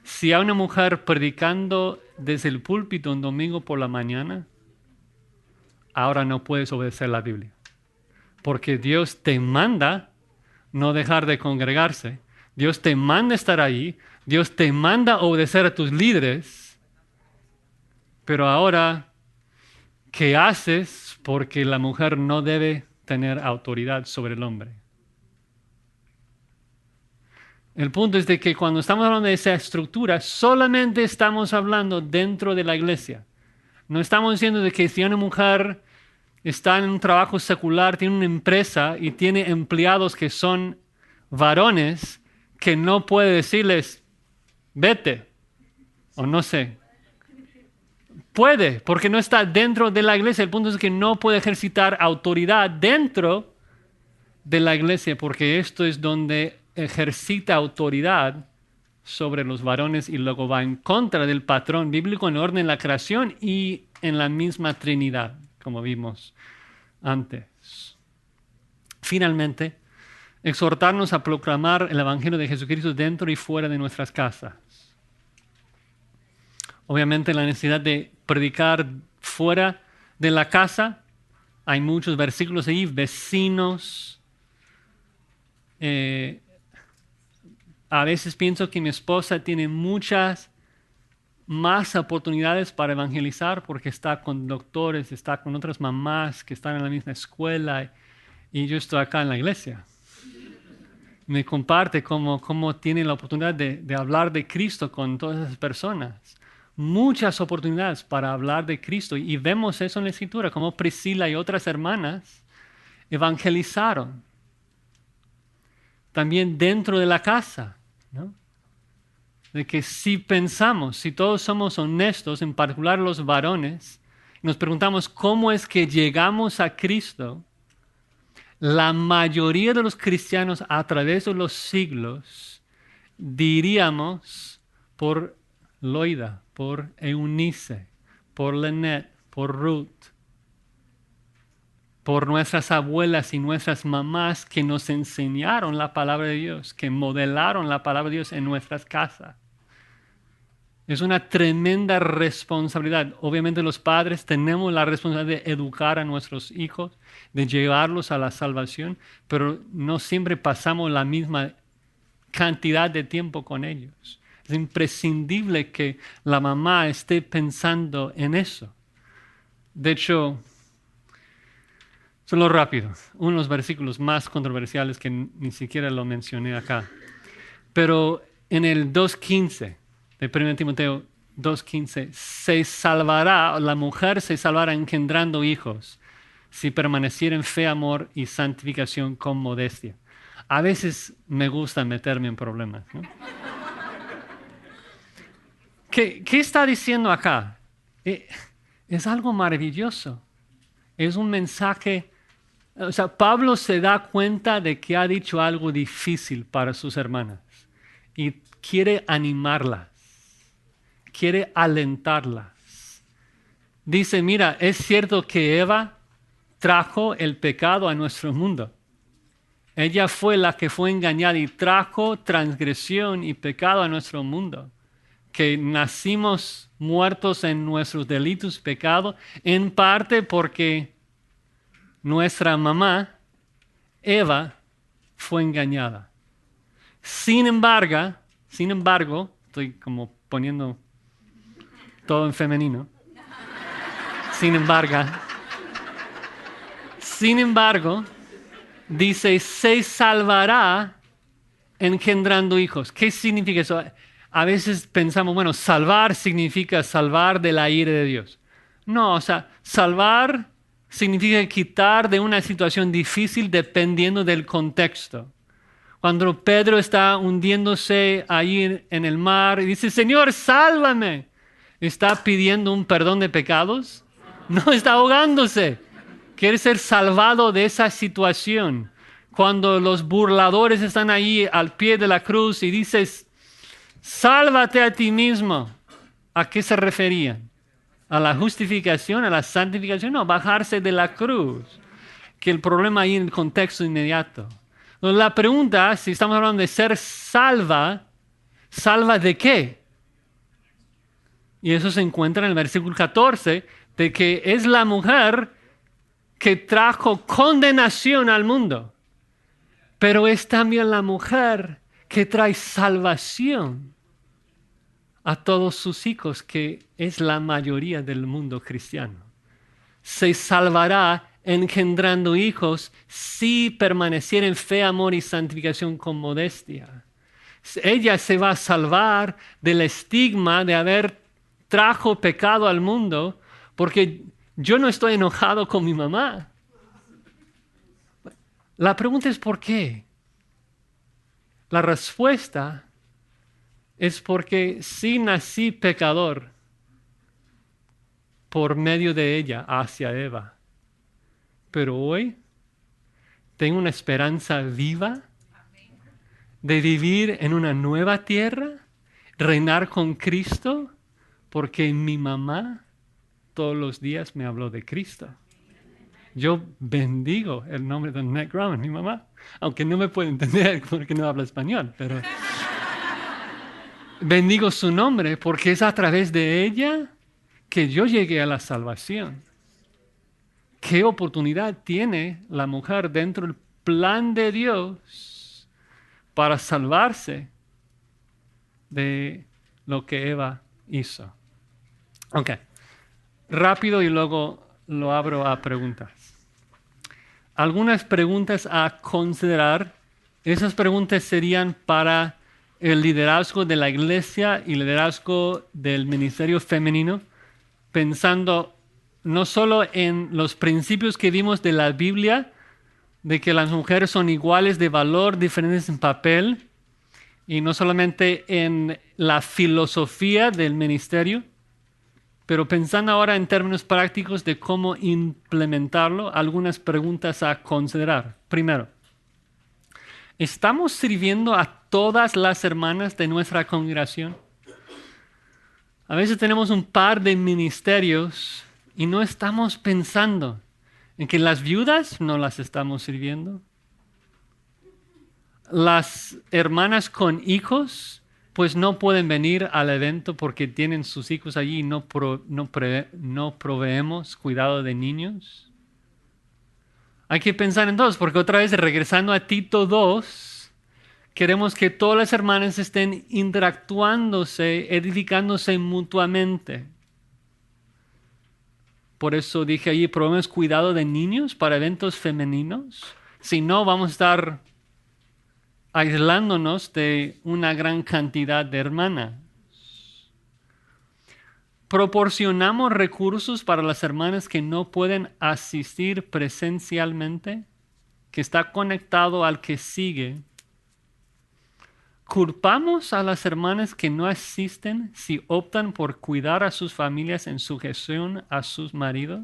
Si hay una mujer predicando desde el púlpito un domingo por la mañana, ahora no puedes obedecer la Biblia. Porque Dios te manda no dejar de congregarse. Dios te manda estar ahí. Dios te manda obedecer a tus líderes. Pero ahora, ¿qué haces? Porque la mujer no debe tener autoridad sobre el hombre. El punto es de que cuando estamos hablando de esa estructura, solamente estamos hablando dentro de la iglesia. No estamos diciendo de que si una mujer está en un trabajo secular, tiene una empresa y tiene empleados que son varones, que no puede decirles, vete, o no sé. Puede, porque no está dentro de la iglesia. El punto es que no puede ejercitar autoridad dentro de la iglesia, porque esto es donde ejercita autoridad sobre los varones y luego va en contra del patrón bíblico en orden de la creación y en la misma Trinidad, como vimos antes. Finalmente, exhortarnos a proclamar el Evangelio de Jesucristo dentro y fuera de nuestras casas. Obviamente la necesidad de predicar fuera de la casa, hay muchos versículos ahí, vecinos. A veces pienso que mi esposa tiene muchas más oportunidades para evangelizar porque está con doctores, está con otras mamás que están en la misma escuela y yo estoy acá en la iglesia. Me comparte cómo tiene la oportunidad de hablar de Cristo con todas esas personas. Muchas oportunidades para hablar de Cristo y vemos eso en la Escritura, como Priscila y otras hermanas evangelizaron. También dentro de la casa, ¿no? De que si pensamos, si todos somos honestos, en particular los varones, nos preguntamos cómo es que llegamos a Cristo, la mayoría de los cristianos a través de los siglos, diríamos por Loida, por Eunice, por Lynette, por Ruth, por nuestras abuelas y nuestras mamás que nos enseñaron la palabra de Dios, que modelaron la palabra de Dios en nuestras casas. Es una tremenda responsabilidad. Obviamente los padres tenemos la responsabilidad de educar a nuestros hijos, de llevarlos a la salvación, pero no siempre pasamos la misma cantidad de tiempo con ellos. Es imprescindible que la mamá esté pensando en eso. De hecho, solo rápido, unos versículos más controversiales que ni siquiera lo mencioné acá. Pero en el 2:15 de 1 Timoteo 2:15, se salvará, la mujer se salvará engendrando hijos, si permaneciera en fe, amor y santificación con modestia. A veces me gusta meterme en problemas, ¿no? ¿Qué está diciendo acá? Es algo maravilloso. Es un mensaje. O sea, Pablo se da cuenta de que ha dicho algo difícil para sus hermanas y quiere animarlas, quiere alentarlas. Dice, mira, es cierto que Eva trajo el pecado a nuestro mundo. Ella fue la que fue engañada y trajo transgresión y pecado a nuestro mundo. Que nacimos muertos en nuestros delitos y pecados, en parte porque nuestra mamá, Eva, fue engañada. Sin embargo, estoy como poniendo todo en femenino. Sin embargo, dice, se salvará engendrando hijos. ¿Qué significa eso? A veces pensamos, bueno, salvar significa salvar de la ira de Dios. No, o sea, salvar significa quitar de una situación difícil dependiendo del contexto. Cuando Pedro está hundiéndose ahí en el mar y dice, Señor, sálvame, ¿está pidiendo un perdón de pecados? No, está ahogándose. Quiere ser salvado de esa situación. Cuando los burladores están ahí al pie de la cruz y dices, sálvate a ti mismo. ¿A qué se referían? ¿A la justificación, a la santificación? No, bajarse de la cruz. Que el problema ahí en el contexto inmediato. La pregunta, si estamos hablando de ser salva, ¿salva de qué? Y eso se encuentra en el versículo 14, de que es la mujer que trajo condenación al mundo. Pero es también la mujer que trae salvación a todos sus hijos, que es la mayoría del mundo cristiano. Se salvará engendrando hijos si permaneciera en fe, amor y santificación con modestia. Ella se va a salvar del estigma de haber trajo pecado al mundo, porque yo no estoy enojado con mi mamá. La pregunta es ¿por qué? La respuesta es porque sí nací pecador por medio de ella hacia Eva. Pero hoy tengo una esperanza viva de vivir en una nueva tierra, reinar con Cristo, porque mi mamá todos los días me habló de Cristo. Yo bendigo el nombre de Annette Grauman, mi mamá, aunque no me puede entender porque no habla español, pero bendigo su nombre porque es a través de ella que yo llegué a la salvación. ¿Qué oportunidad tiene la mujer dentro del plan de Dios para salvarse de lo que Eva hizo? Ok, rápido y luego lo abro a preguntas. Algunas preguntas a considerar. Esas preguntas serían para el liderazgo de la iglesia y el liderazgo del ministerio femenino, pensando no solo en los principios que vimos de la Biblia, de que las mujeres son iguales de valor, diferentes en papel, y no solamente en la filosofía del ministerio, pero pensando ahora en términos prácticos de cómo implementarlo, algunas preguntas a considerar. Primero, ¿estamos sirviendo a todas las hermanas de nuestra congregación? A veces tenemos un par de ministerios y no estamos pensando en que las viudas no las estamos sirviendo. Las hermanas con hijos pues no pueden venir al evento porque tienen sus hijos allí y no proveemos cuidado de niños. Hay que pensar en dos, porque otra vez regresando a Tito 2, queremos que todas las hermanas estén interactuándose, edificándose mutuamente. Por eso dije allí, probemos cuidado de niños para eventos femeninos. Si no, vamos a estar aislándonos de una gran cantidad de hermanas. proporcionamos recursos para las hermanas que no pueden asistir presencialmente, que está conectado al que sigue. ¿Culpamos a las hermanas que no asisten si optan por cuidar a sus familias en sujeción a sus maridos?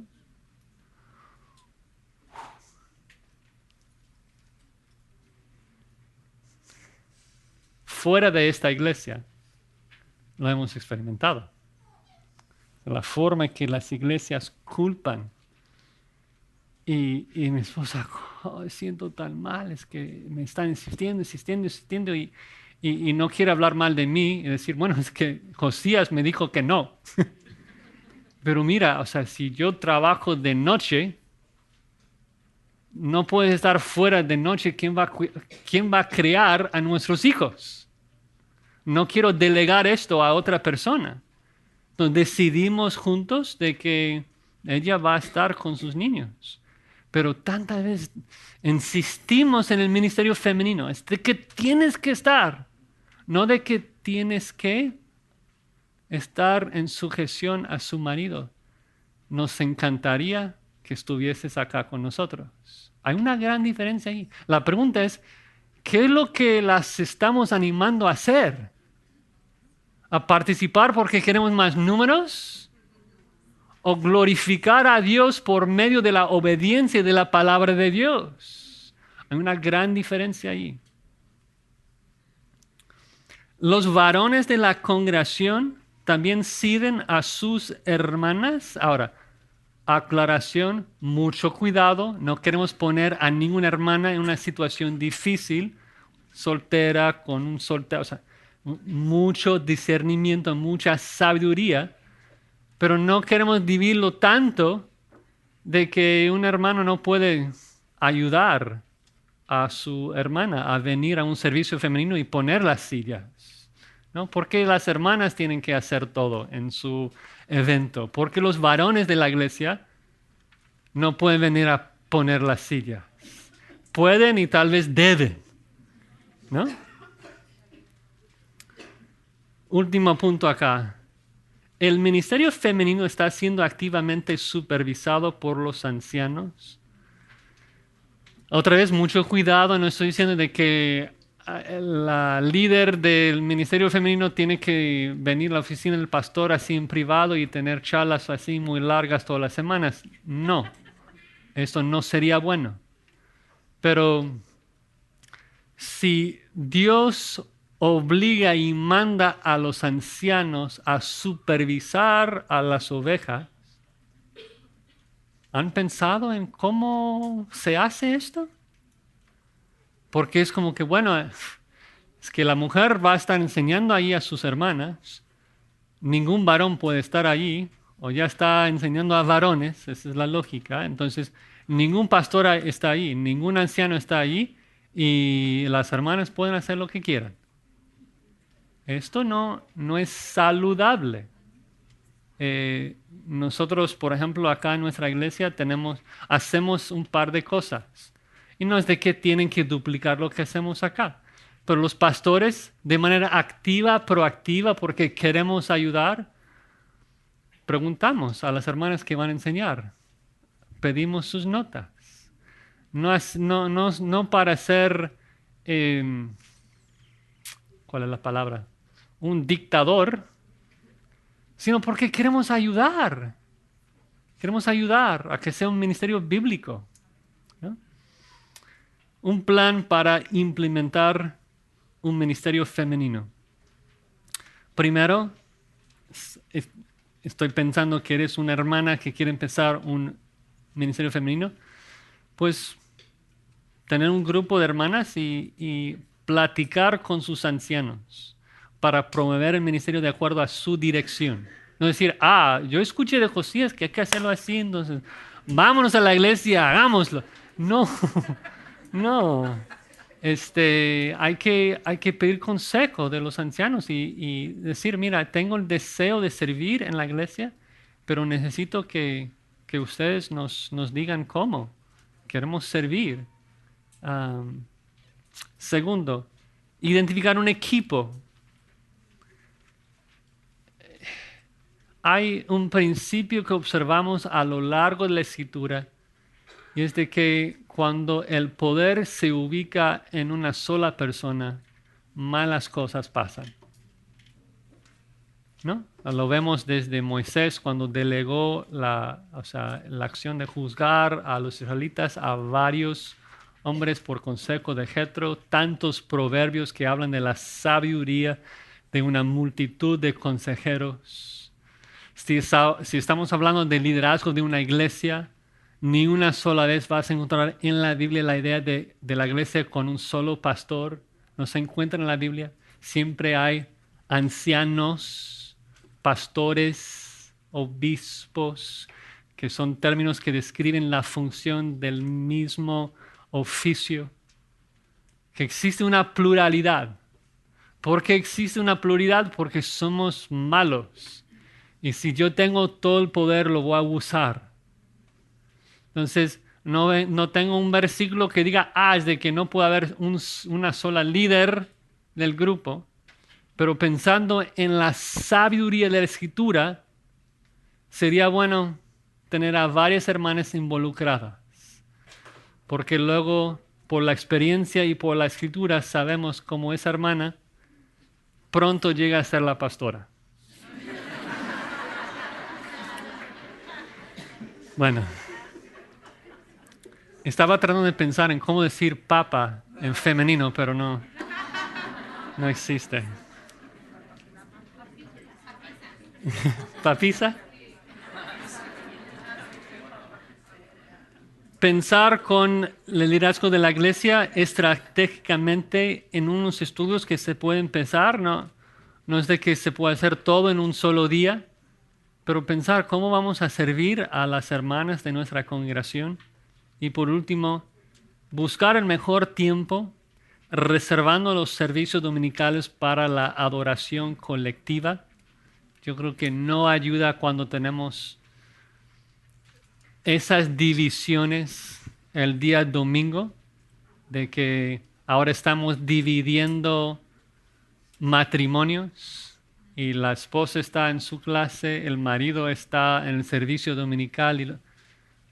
Fuera de esta iglesia lo hemos experimentado. La forma en que las iglesias culpan. Y mi esposa, "Oh, siento tan mal, es que me están insistiendo y no quiere hablar mal de mí y decir, bueno, es que Josías me dijo que no. Pero mira, o sea, si yo trabajo de noche, no puedes estar fuera de noche. ¿Quién va a criar a nuestros hijos? No quiero delegar esto a otra persona. Entonces decidimos juntos de que ella va a estar con sus niños. Pero tantas veces insistimos en el ministerio femenino. Es de que tienes que estar, no de que tienes que estar en sujeción a su marido. Nos encantaría que estuvieses acá con nosotros. Hay una gran diferencia ahí. La pregunta es, ¿qué es lo que las estamos animando a hacer? ¿A participar porque queremos más números? ¿O glorificar a Dios por medio de la obediencia de la palabra de Dios? Hay una gran diferencia ahí. Los varones de la congregación también sirven a sus hermanas. Ahora, aclaración, mucho cuidado. No queremos poner a ninguna hermana en una situación difícil, soltera, con un soltero. O sea, mucho discernimiento, mucha sabiduría. Pero no queremos dividirlo tanto de que un hermano no puede ayudar a su hermana a venir a un servicio femenino y poner las sillas, ¿no? Porque las hermanas tienen que hacer todo en su evento. Porque los varones de la iglesia no pueden venir a poner las sillas. Pueden y tal vez deben, ¿no? Último punto acá. ¿El ministerio femenino está siendo activamente supervisado por los ancianos? Otra vez, mucho cuidado, no estoy diciendo de que la líder del ministerio femenino tiene que venir a la oficina del pastor así en privado y tener charlas así muy largas todas las semanas. No, esto no sería bueno. Pero si Dios obliga y manda a los ancianos a supervisar a las ovejas, ¿han pensado en cómo se hace esto? Porque es como que, bueno, es que la mujer va a estar enseñando ahí a sus hermanas, ningún varón puede estar allí, o ya está enseñando a varones, esa es la lógica, entonces ningún pastor está ahí, ningún anciano está allí, y las hermanas pueden hacer lo que quieran. Esto no es saludable. Nosotros, por ejemplo, acá en nuestra iglesia hacemos un par de cosas. Y no es de que tienen que duplicar lo que hacemos acá. Pero los pastores, de manera activa, proactiva, porque queremos ayudar, preguntamos a las hermanas que van a enseñar. Pedimos sus notas. No para ser, ¿cuál es la palabra? Un dictador, sino porque queremos ayudar. Queremos ayudar a que sea un ministerio bíblico, ¿no? Un plan para implementar un ministerio femenino. Primero, estoy pensando que eres una hermana que quiere empezar un ministerio femenino, pues tener un grupo de hermanas y platicar con sus ancianos para promover el ministerio de acuerdo a su dirección. No decir, yo escuché de Josías que hay que hacerlo así, entonces vámonos a la iglesia, hagámoslo. No, no. Hay que pedir consejo de los ancianos y decir, mira, tengo el deseo de servir en la iglesia, pero necesito que ustedes nos digan cómo. Queremos servir. Segundo, identificar un equipo. hay un principio que observamos a lo largo de la Escritura, y es de que cuando el poder se ubica en una sola persona, malas cosas pasan. ¿No? Lo vemos desde Moisés cuando delegó la acción de juzgar a los israelitas a varios hombres por consejo de Jetro, tantos proverbios que hablan de la sabiduría de una multitud de consejeros. Si estamos hablando del liderazgo de una iglesia, ni una sola vez vas a encontrar en la Biblia la idea de la iglesia con un solo pastor. No se encuentra en la Biblia. Siempre hay ancianos, pastores, obispos, que son términos que describen la función del mismo oficio. Que existe una pluralidad. ¿Por qué existe una pluralidad? Porque somos malos. Y si yo tengo todo el poder, lo voy a abusar. Entonces, no tengo un versículo que diga, es de que no puede haber una sola líder del grupo. Pero pensando en la sabiduría de la Escritura, sería bueno tener a varias hermanas involucradas. Porque luego, por la experiencia y por la Escritura, sabemos cómo esa hermana pronto llega a ser la pastora. Bueno, estaba tratando de pensar en cómo decir papa en femenino, pero no existe. ¿Papisa? Pensar con el liderazgo de la iglesia estratégicamente en unos estudios que se pueden pensar, no es de que se pueda hacer todo en un solo día, pero pensar cómo vamos a servir a las hermanas de nuestra congregación. Y por último, buscar el mejor tiempo, reservando los servicios dominicales para la adoración colectiva. Yo creo que no ayuda cuando tenemos esas divisiones el día domingo, de que ahora estamos dividiendo matrimonios y la esposa está en su clase, el marido está en el servicio dominical.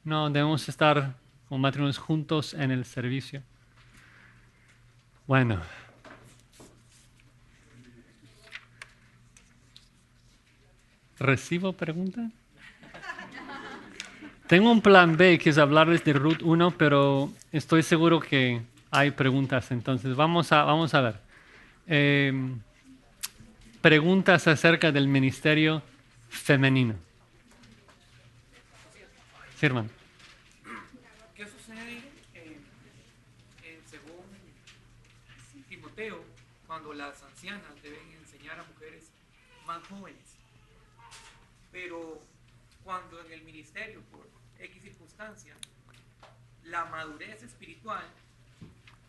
No, debemos estar como matrimonios juntos en el servicio. Bueno. ¿Recibo preguntas? Tengo un plan B, que es hablarles de Ruth 1, pero estoy seguro que hay preguntas. Entonces, vamos a ver. Preguntas acerca del ministerio femenino. Sí, hermano. ¿Qué sucede según Timoteo cuando las ancianas deben enseñar a mujeres más jóvenes? Pero cuando en el ministerio, por X circunstancia, la madurez espiritual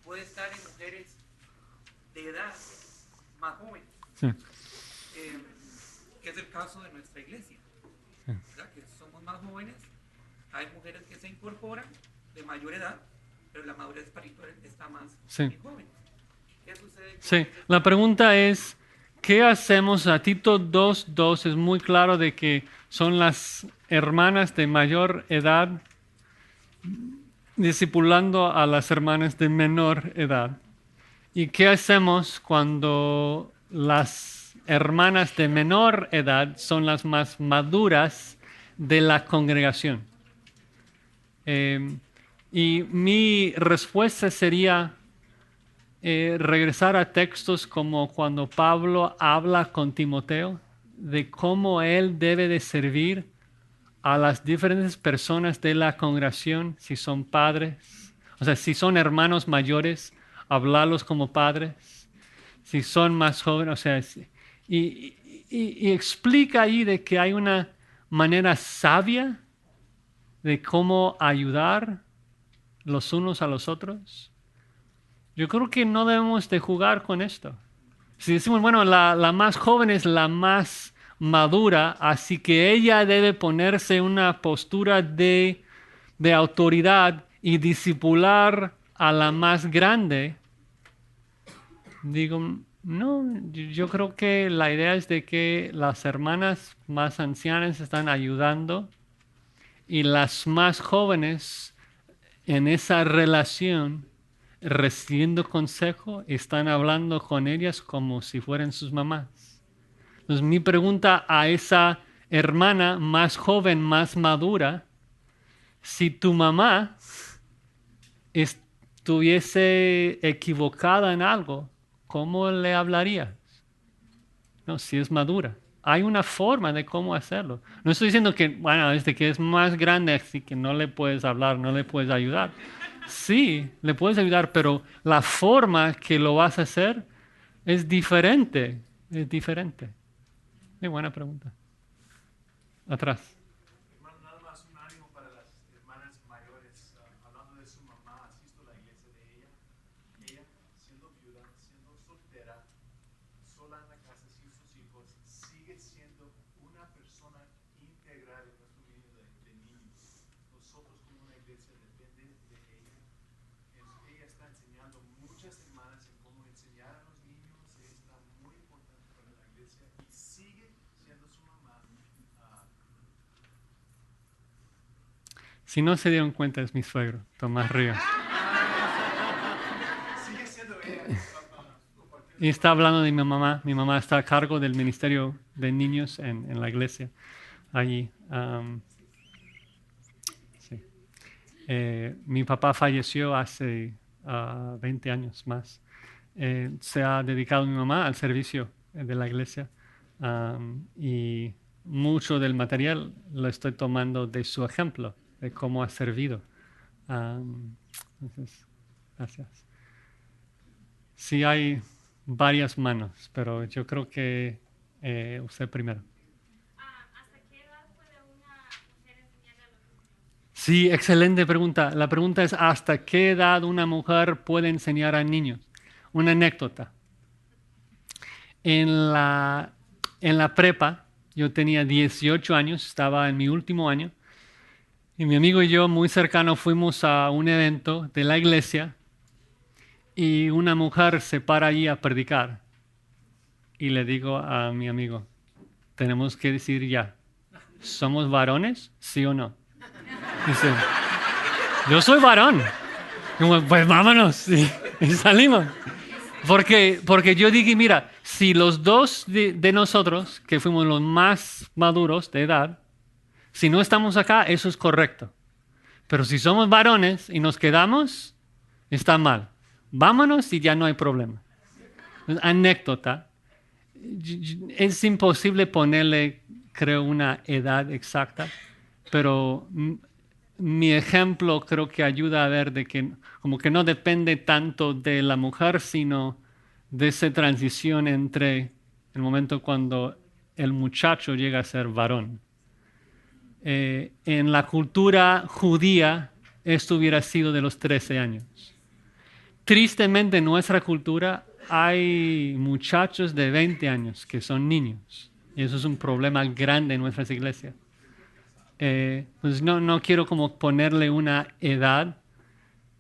puede estar en mujeres de edad más jóvenes, Sí. Que es el caso de nuestra iglesia, ¿verdad? Que somos más jóvenes, hay mujeres que se incorporan de mayor edad, pero la madurez espiritual está más en jóvenes. ¿Qué sucede? Sí, la pregunta es, ¿qué hacemos? A Tito 2:2 es muy claro de que son las hermanas de mayor edad discipulando a las hermanas de menor edad. ¿Y qué hacemos cuando las hermanas de menor edad son las más maduras de la congregación? Y mi respuesta sería regresar a textos como cuando Pablo habla con Timoteo de cómo él debe de servir a las diferentes personas de la congregación, si son padres, o sea, si son hermanos mayores, hablarlos como padres, si son más jóvenes, o sea, y explica ahí de que hay una manera sabia de cómo ayudar los unos a los otros. Yo creo que no debemos de jugar con esto. Si decimos, bueno, la más joven es la más madura, así que ella debe ponerse en una postura de autoridad y discipular a la más grande. Digo, No, yo creo que la idea es de que las hermanas más ancianas están ayudando y las más jóvenes en esa relación, recibiendo consejo, están hablando con ellas como si fueran sus mamás. Entonces, mi pregunta a esa hermana más joven, más madura, si tu mamá estuviese equivocada en algo, ¿cómo le hablarías? No, si es madura. Hay una forma de cómo hacerlo. No estoy diciendo que, bueno, desde que es más grande, así que no le puedes hablar, no le puedes ayudar. Sí, le puedes ayudar, pero la forma que lo vas a hacer es diferente. Es diferente. Qué buena pregunta. Atrás. Hermano, nada más un ánimo para las hermanas mayores. Hablando de su mamá, asisto a la iglesia de ella. Ella, siendo viuda, siendo soltera, sola en la casa sin sus hijos, sigue siendo una persona integral en nuestro medio de niños. Nosotros como una iglesia depende de ella. Ella está enseñando muchas semanas en cómo enseñar a los niños. Ella está muy importante para la iglesia y sigue siendo su mamá. Si no se dieron cuenta, es mi suegro, Tomás Ríos. Sigue siendo ella. Y está hablando de mi mamá. Mi mamá está a cargo del Ministerio de Niños en la iglesia. Allí. Sí. Mi papá falleció hace 20 años más. Se ha dedicado mi mamá al servicio de la iglesia. Y mucho del material lo estoy tomando de su ejemplo, de cómo ha servido. Entonces, gracias. Sí hay varias manos, pero yo creo que usted primero. ¿Hasta qué edad puede una mujer enseñar a los niños? Sí, excelente pregunta. La pregunta es, ¿hasta qué edad una mujer puede enseñar a niños? Una anécdota. En la prepa, yo tenía 18 años, estaba en mi último año, y mi amigo y yo, muy cercano, fuimos a un evento de la iglesia y una mujer se para allí a predicar. Y le digo a mi amigo, tenemos que decir ya, ¿somos varones? ¿Sí o no? Dice, yo soy varón. Como, pues vámonos. Y salimos. Porque yo dije, mira, si los dos de nosotros, que fuimos los más maduros de edad, si no estamos acá, eso es correcto. Pero si somos varones y nos quedamos, está mal. Vámonos y ya no hay problema. Anécdota. Es imposible ponerle, creo, una edad exacta, pero mi ejemplo creo que ayuda a ver de que como que no depende tanto de la mujer, sino de esa transición entre el momento cuando el muchacho llega a ser varón. En la cultura judía esto hubiera sido de los 13 años. Tristemente en nuestra cultura hay muchachos de 20 años que son niños. Y eso es un problema grande en nuestras iglesias. Pues no quiero como ponerle una edad,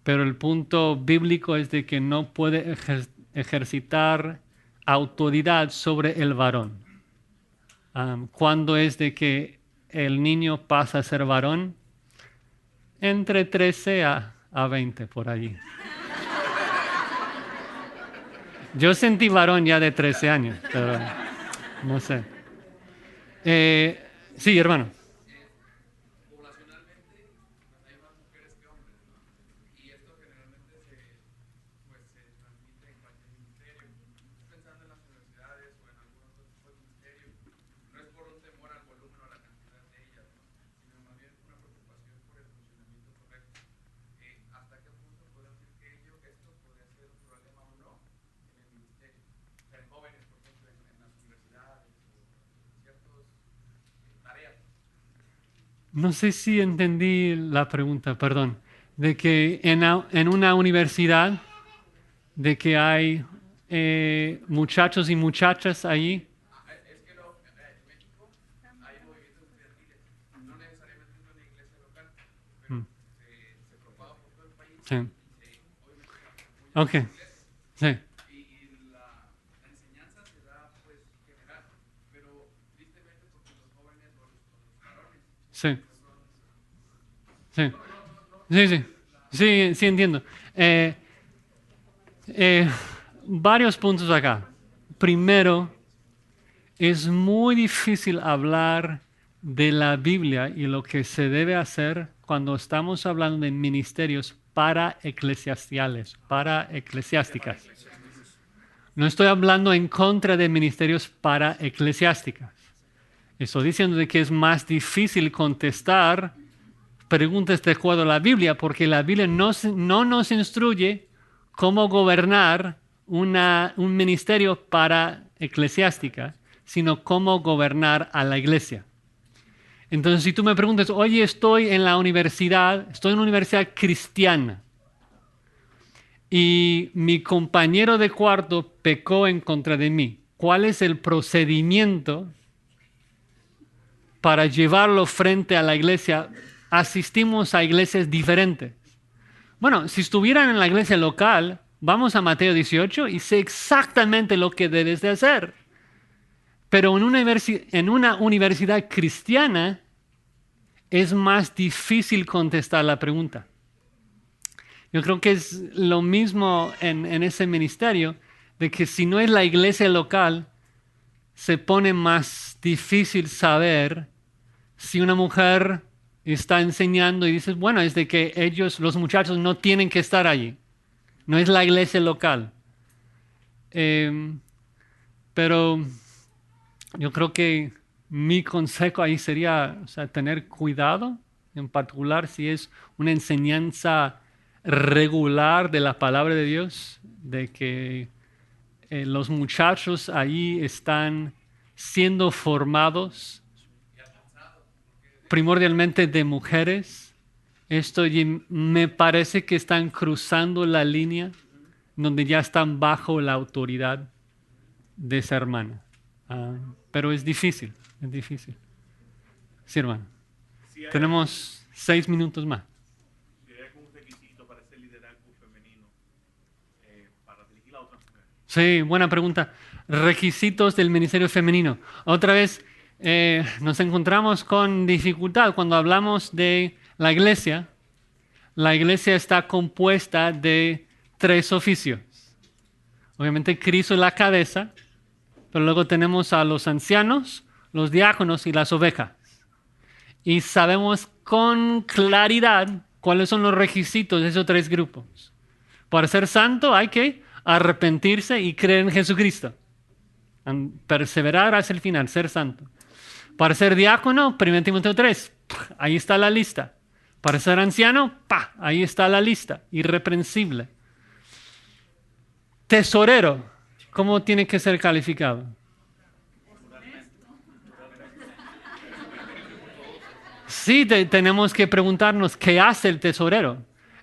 pero el punto bíblico es de que no puede ejercitar autoridad sobre el varón. ¿Cuándo es de que el niño pasa a ser varón? Entre 13 a 20 por allí. Yo sentí varón ya de 13 años, pero no sé. Sí, hermano. Poblacionalmente hay más mujeres que hombres, ¿no? Y esto generalmente se transmite en cualquier ministerio. Pensando en las universidades o en algunos otros tipos de ministerios, no es por un temor al volumen o a la cantidad de ellas, ¿no? Sino más bien una preocupación por el funcionamiento correcto. ¿Hasta qué punto podemos decir que esto podría ser un problema o no en el ministerio? O sea, en jóvenes, por ejemplo, en las universidades o ciertas tareas. No sé si entendí la pregunta, perdón. De que en una universidad, de que hay muchachos y muchachas ahí. Es que no, en México hay movimientos estudiantiles, no necesariamente en una iglesia local, pero Mm, se propaga por todo el país sí. y obviamente se apoya Ok. a las iglesias. Sí. Y la Sí. Sí. Sí, sí. Sí, sí entiendo. Varios puntos acá. Primero, es muy difícil hablar de la Biblia y lo que se debe hacer cuando estamos hablando de ministerios para eclesiásticas. No estoy hablando en contra de ministerios para eclesiásticas. Estoy diciendo de que es más difícil contestar preguntas de acuerdo a la Biblia porque la Biblia no nos instruye cómo gobernar un ministerio para eclesiástica, sino cómo gobernar a la iglesia. Entonces, si tú me preguntas, oye, estoy en una universidad cristiana y mi compañero de cuarto pecó en contra de mí, ¿cuál es el procedimiento para llevarlo frente a la iglesia? Asistimos a iglesias diferentes. Bueno, si estuvieran en la iglesia local, vamos a Mateo 18 y sé exactamente lo que debes de hacer. Pero en una universidad cristiana es más difícil contestar la pregunta. Yo creo que es lo mismo en ese ministerio, de que si no es la iglesia local, se pone más difícil saber si una mujer está enseñando y dices, bueno, es de que los muchachos no tienen que estar allí. No es la iglesia local. Pero yo creo que mi consejo ahí sería, o sea, tener cuidado, en particular si es una enseñanza regular de la palabra de Dios, de que los muchachos ahí están siendo formados primordialmente de mujeres. Esto me parece que están cruzando la línea donde ya están bajo la autoridad de esa hermana. Pero es difícil, es difícil. Sí, hermano. Si hay Tenemos 6 minutos más. algún requisito para ese liderazgo femenino para dirigir a otras mujeres. Sí, buena pregunta. Requisitos del ministerio femenino. Otra vez nos encontramos con dificultad cuando hablamos de la iglesia. La iglesia está compuesta de 3 oficios. Obviamente Cristo es la cabeza, pero luego tenemos a los ancianos, los diáconos y las ovejas. Y sabemos con claridad cuáles son los requisitos de esos 3 grupos. Para ser santo hay que arrepentirse y creer en Jesucristo. Perseverar hasta el final, ser santo. Para ser diácono, 1 Timoteo 3, ahí está la lista. Para ser anciano, ahí está la lista, irreprensible. Tesorero, ¿cómo tiene que ser calificado? Sí, tenemos que preguntarnos qué hace el tesorero.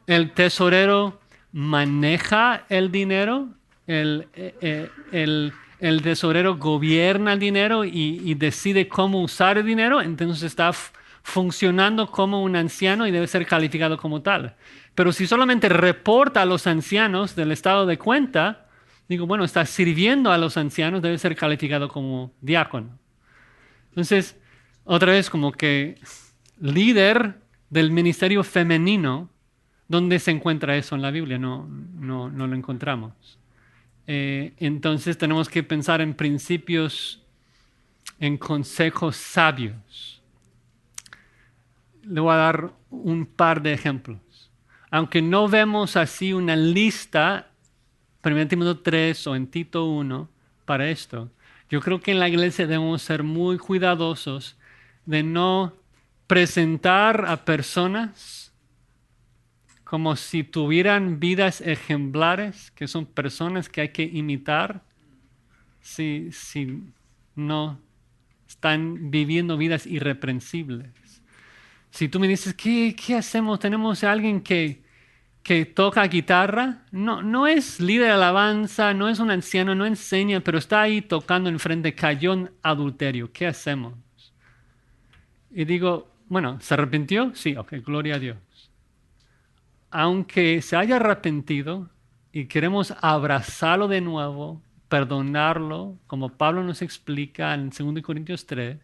¿El tesorero maneja el dinero? ¿El tesorero gobierna el dinero y decide cómo usar el dinero? Entonces está funcionando como un anciano y debe ser calificado como tal. Pero si solamente reporta a los ancianos del estado de cuenta, digo, bueno, está sirviendo a los ancianos, debe ser calificado como diácono. Entonces, otra vez como que líder del ministerio femenino, ¿dónde se encuentra eso en la Biblia? No lo encontramos. Entonces tenemos que pensar en principios, en consejos sabios. Le voy a dar un par de ejemplos. Aunque no vemos así una lista, 1 Timoteo 3 o en Tito 1, para esto, yo creo que en la iglesia debemos ser muy cuidadosos de no presentar a personas como si tuvieran vidas ejemplares, que son personas que hay que imitar, si no están viviendo vidas irreprensibles. Si tú me dices, ¿qué hacemos? Tenemos a alguien que toca guitarra, no es líder de alabanza, no es un anciano, no enseña, pero está ahí tocando enfrente, cayó en adulterio. ¿Qué hacemos? Y digo, bueno, ¿se arrepintió? Sí, ok, gloria a Dios. Aunque se haya arrepentido y queremos abrazarlo de nuevo, perdonarlo, como Pablo nos explica en 2 Corintios 3,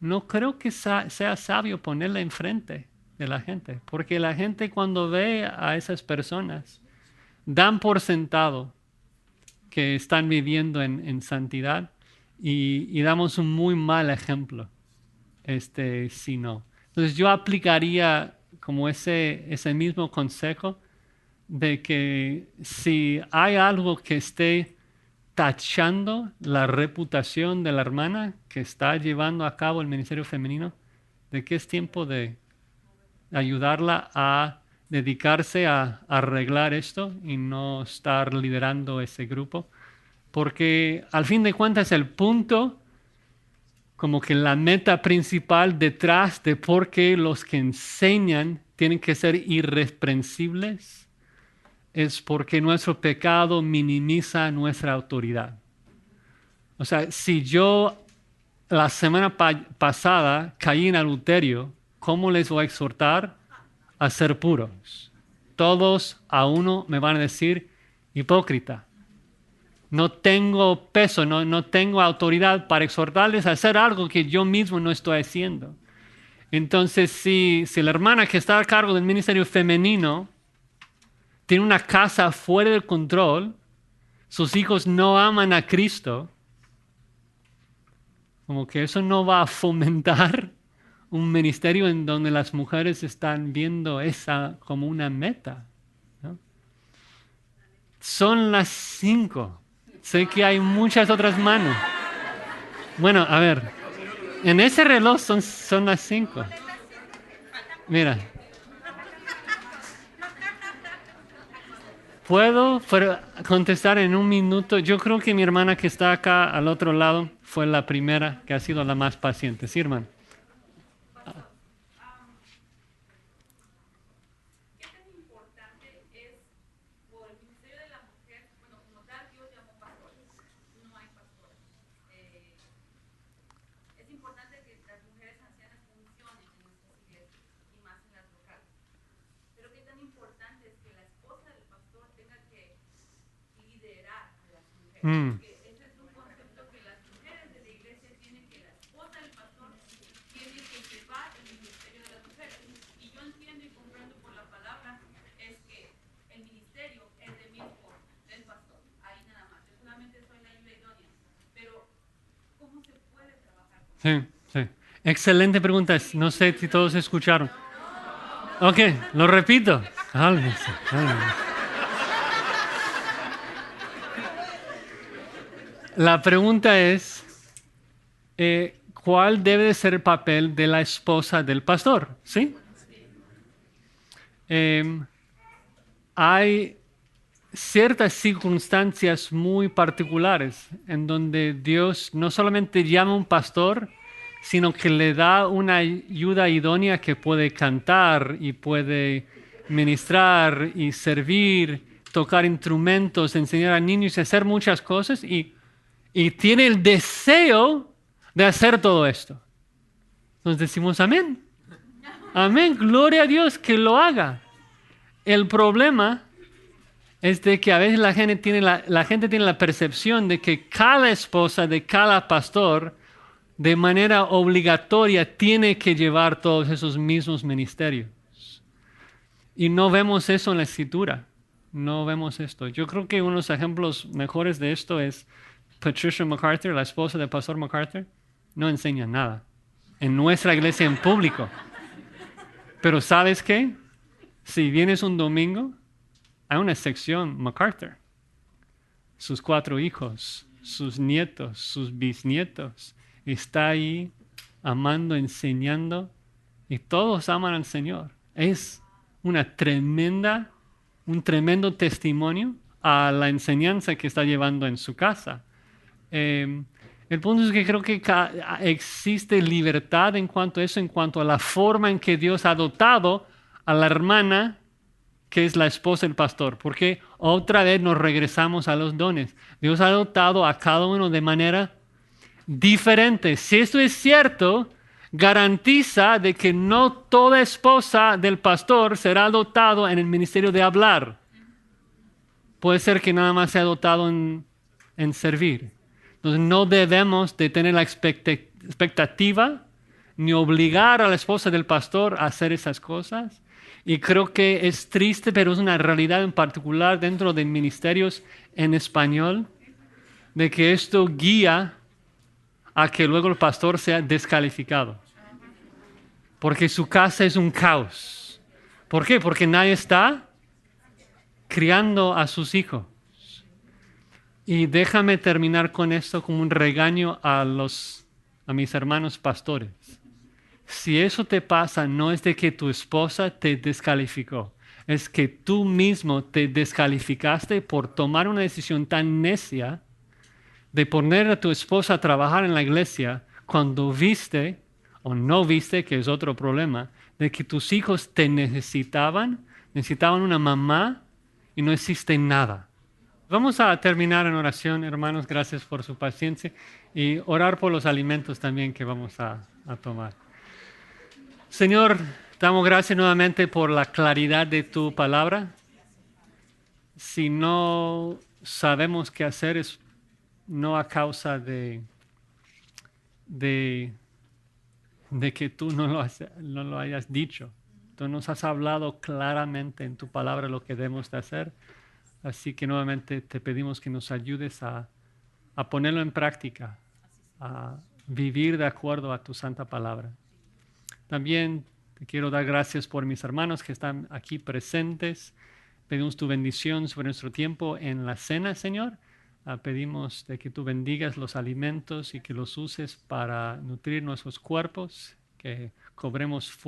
no creo que sea sabio ponerla enfrente de la gente, porque la gente cuando ve a esas personas dan por sentado que están viviendo en santidad y damos un muy mal ejemplo si no. Entonces yo aplicaría como ese mismo consejo de que si hay algo que esté tachando la reputación de la hermana que está llevando a cabo el ministerio femenino, de que es tiempo de ayudarla a dedicarse a arreglar esto y no estar liderando ese grupo. Porque al fin de cuentas el punto, como que la meta principal detrás de por qué los que enseñan tienen que ser irreprensibles, es porque nuestro pecado minimiza nuestra autoridad. O sea, si yo la semana pasada caí en adulterio, ¿cómo les voy a exhortar a ser puros? Todos a uno me van a decir, hipócrita. No tengo peso, no tengo autoridad para exhortarles a hacer algo que yo mismo no estoy haciendo. Entonces, si la hermana que está a cargo del ministerio femenino tiene una casa fuera de control, sus hijos no aman a Cristo, como que eso no va a fomentar un ministerio en donde las mujeres están viendo esa como una meta, ¿no? Son las 5. Sé que hay muchas otras manos. Bueno, a ver. En ese reloj son las 5. Mira. ¿Puedo contestar en un minuto? Yo creo que mi hermana que está acá al otro lado fue la primera que ha sido la más paciente. Sí, hermano. ¿Qué tan importante es por el ministerio de la mujer? Bueno, como tal, Dios llamó pastores, no hay pastores. Es importante que las mujeres ancianas funcionen en nuestras iglesias y más en las locales. Pero qué tan importante es que la esposa del pastor tenga que liderar a las mujeres. Porque ese es un concepto que las mujeres de la iglesia tienen, que la esposa del pastor tiene que llevar el ministerio de las mujeres. Y yo entiendo y comprendo por la palabra es que el ministerio es de mi esposo, del pastor. Ahí nada más. Yo solamente soy la ayuda idónea. Pero, ¿cómo se puede trabajar con Sí, sí. Excelente pregunta. No sé si todos escucharon. Ok, lo repito. Cálmense. La pregunta es, ¿cuál debe de ser el papel de la esposa del pastor? ¿Sí? Hay ciertas circunstancias muy particulares en donde Dios no solamente llama a un pastor, sino que le da una ayuda idónea que puede cantar y puede ministrar y servir, tocar instrumentos, enseñar a niños y hacer muchas cosas y tiene el deseo de hacer todo esto. Entonces decimos amén. Amén, gloria a Dios que lo haga. El problema es de que a veces la gente tiene la percepción de que cada esposa de cada pastor de manera obligatoria tiene que llevar todos esos mismos ministerios. Y no vemos eso en la Escritura. No vemos esto. Yo creo que uno de los ejemplos mejores de esto es Patricia MacArthur, la esposa del pastor MacArthur. No enseña nada en nuestra iglesia en público. Pero ¿sabes qué? Si vienes un domingo, hay una sección MacArthur. Sus 4 hijos, sus nietos, sus bisnietos. Está ahí amando, enseñando. Y todos aman al Señor. Es un tremendo testimonio a la enseñanza que está llevando en su casa. El punto es que creo que existe libertad en cuanto a eso, en cuanto a la forma en que Dios ha dotado a la hermana que es la esposa del pastor, porque otra vez nos regresamos a los dones. Dios ha dotado a cada uno de manera diferente. Si esto es cierto, garantiza de que no toda esposa del pastor será dotado en el ministerio de hablar. Puede ser que nada más sea dotado en servir. Entonces no debemos de tener la expectativa ni obligar a la esposa del pastor a hacer esas cosas. Y creo que es triste, pero es una realidad en particular dentro de ministerios en español, de que esto guía a que luego el pastor sea descalificado. Porque su casa es un caos. ¿Por qué? Porque nadie está criando a sus hijos. Y déjame terminar con esto como un regaño a mis hermanos pastores. Si eso te pasa, no es de que tu esposa te descalificó, es que tú mismo te descalificaste por tomar una decisión tan necia de poner a tu esposa a trabajar en la iglesia cuando viste, o no viste, que es otro problema, de que tus hijos te necesitaban una mamá y no existe nada. Vamos a terminar en oración, hermanos, gracias por su paciencia y orar por los alimentos también que vamos a tomar. Señor, damos gracias nuevamente por la claridad de tu palabra. Si no sabemos qué hacer es no a causa de que tú no lo hayas dicho. Tú nos has hablado claramente en tu palabra lo que debemos de hacer. Así que nuevamente te pedimos que nos ayudes a ponerlo en práctica, a vivir de acuerdo a tu santa palabra. También te quiero dar gracias por mis hermanos que están aquí presentes. Pedimos tu bendición sobre nuestro tiempo en la cena, Señor. Pedimos de que tú bendigas los alimentos y que los uses para nutrir nuestros cuerpos, que cobremos fuerza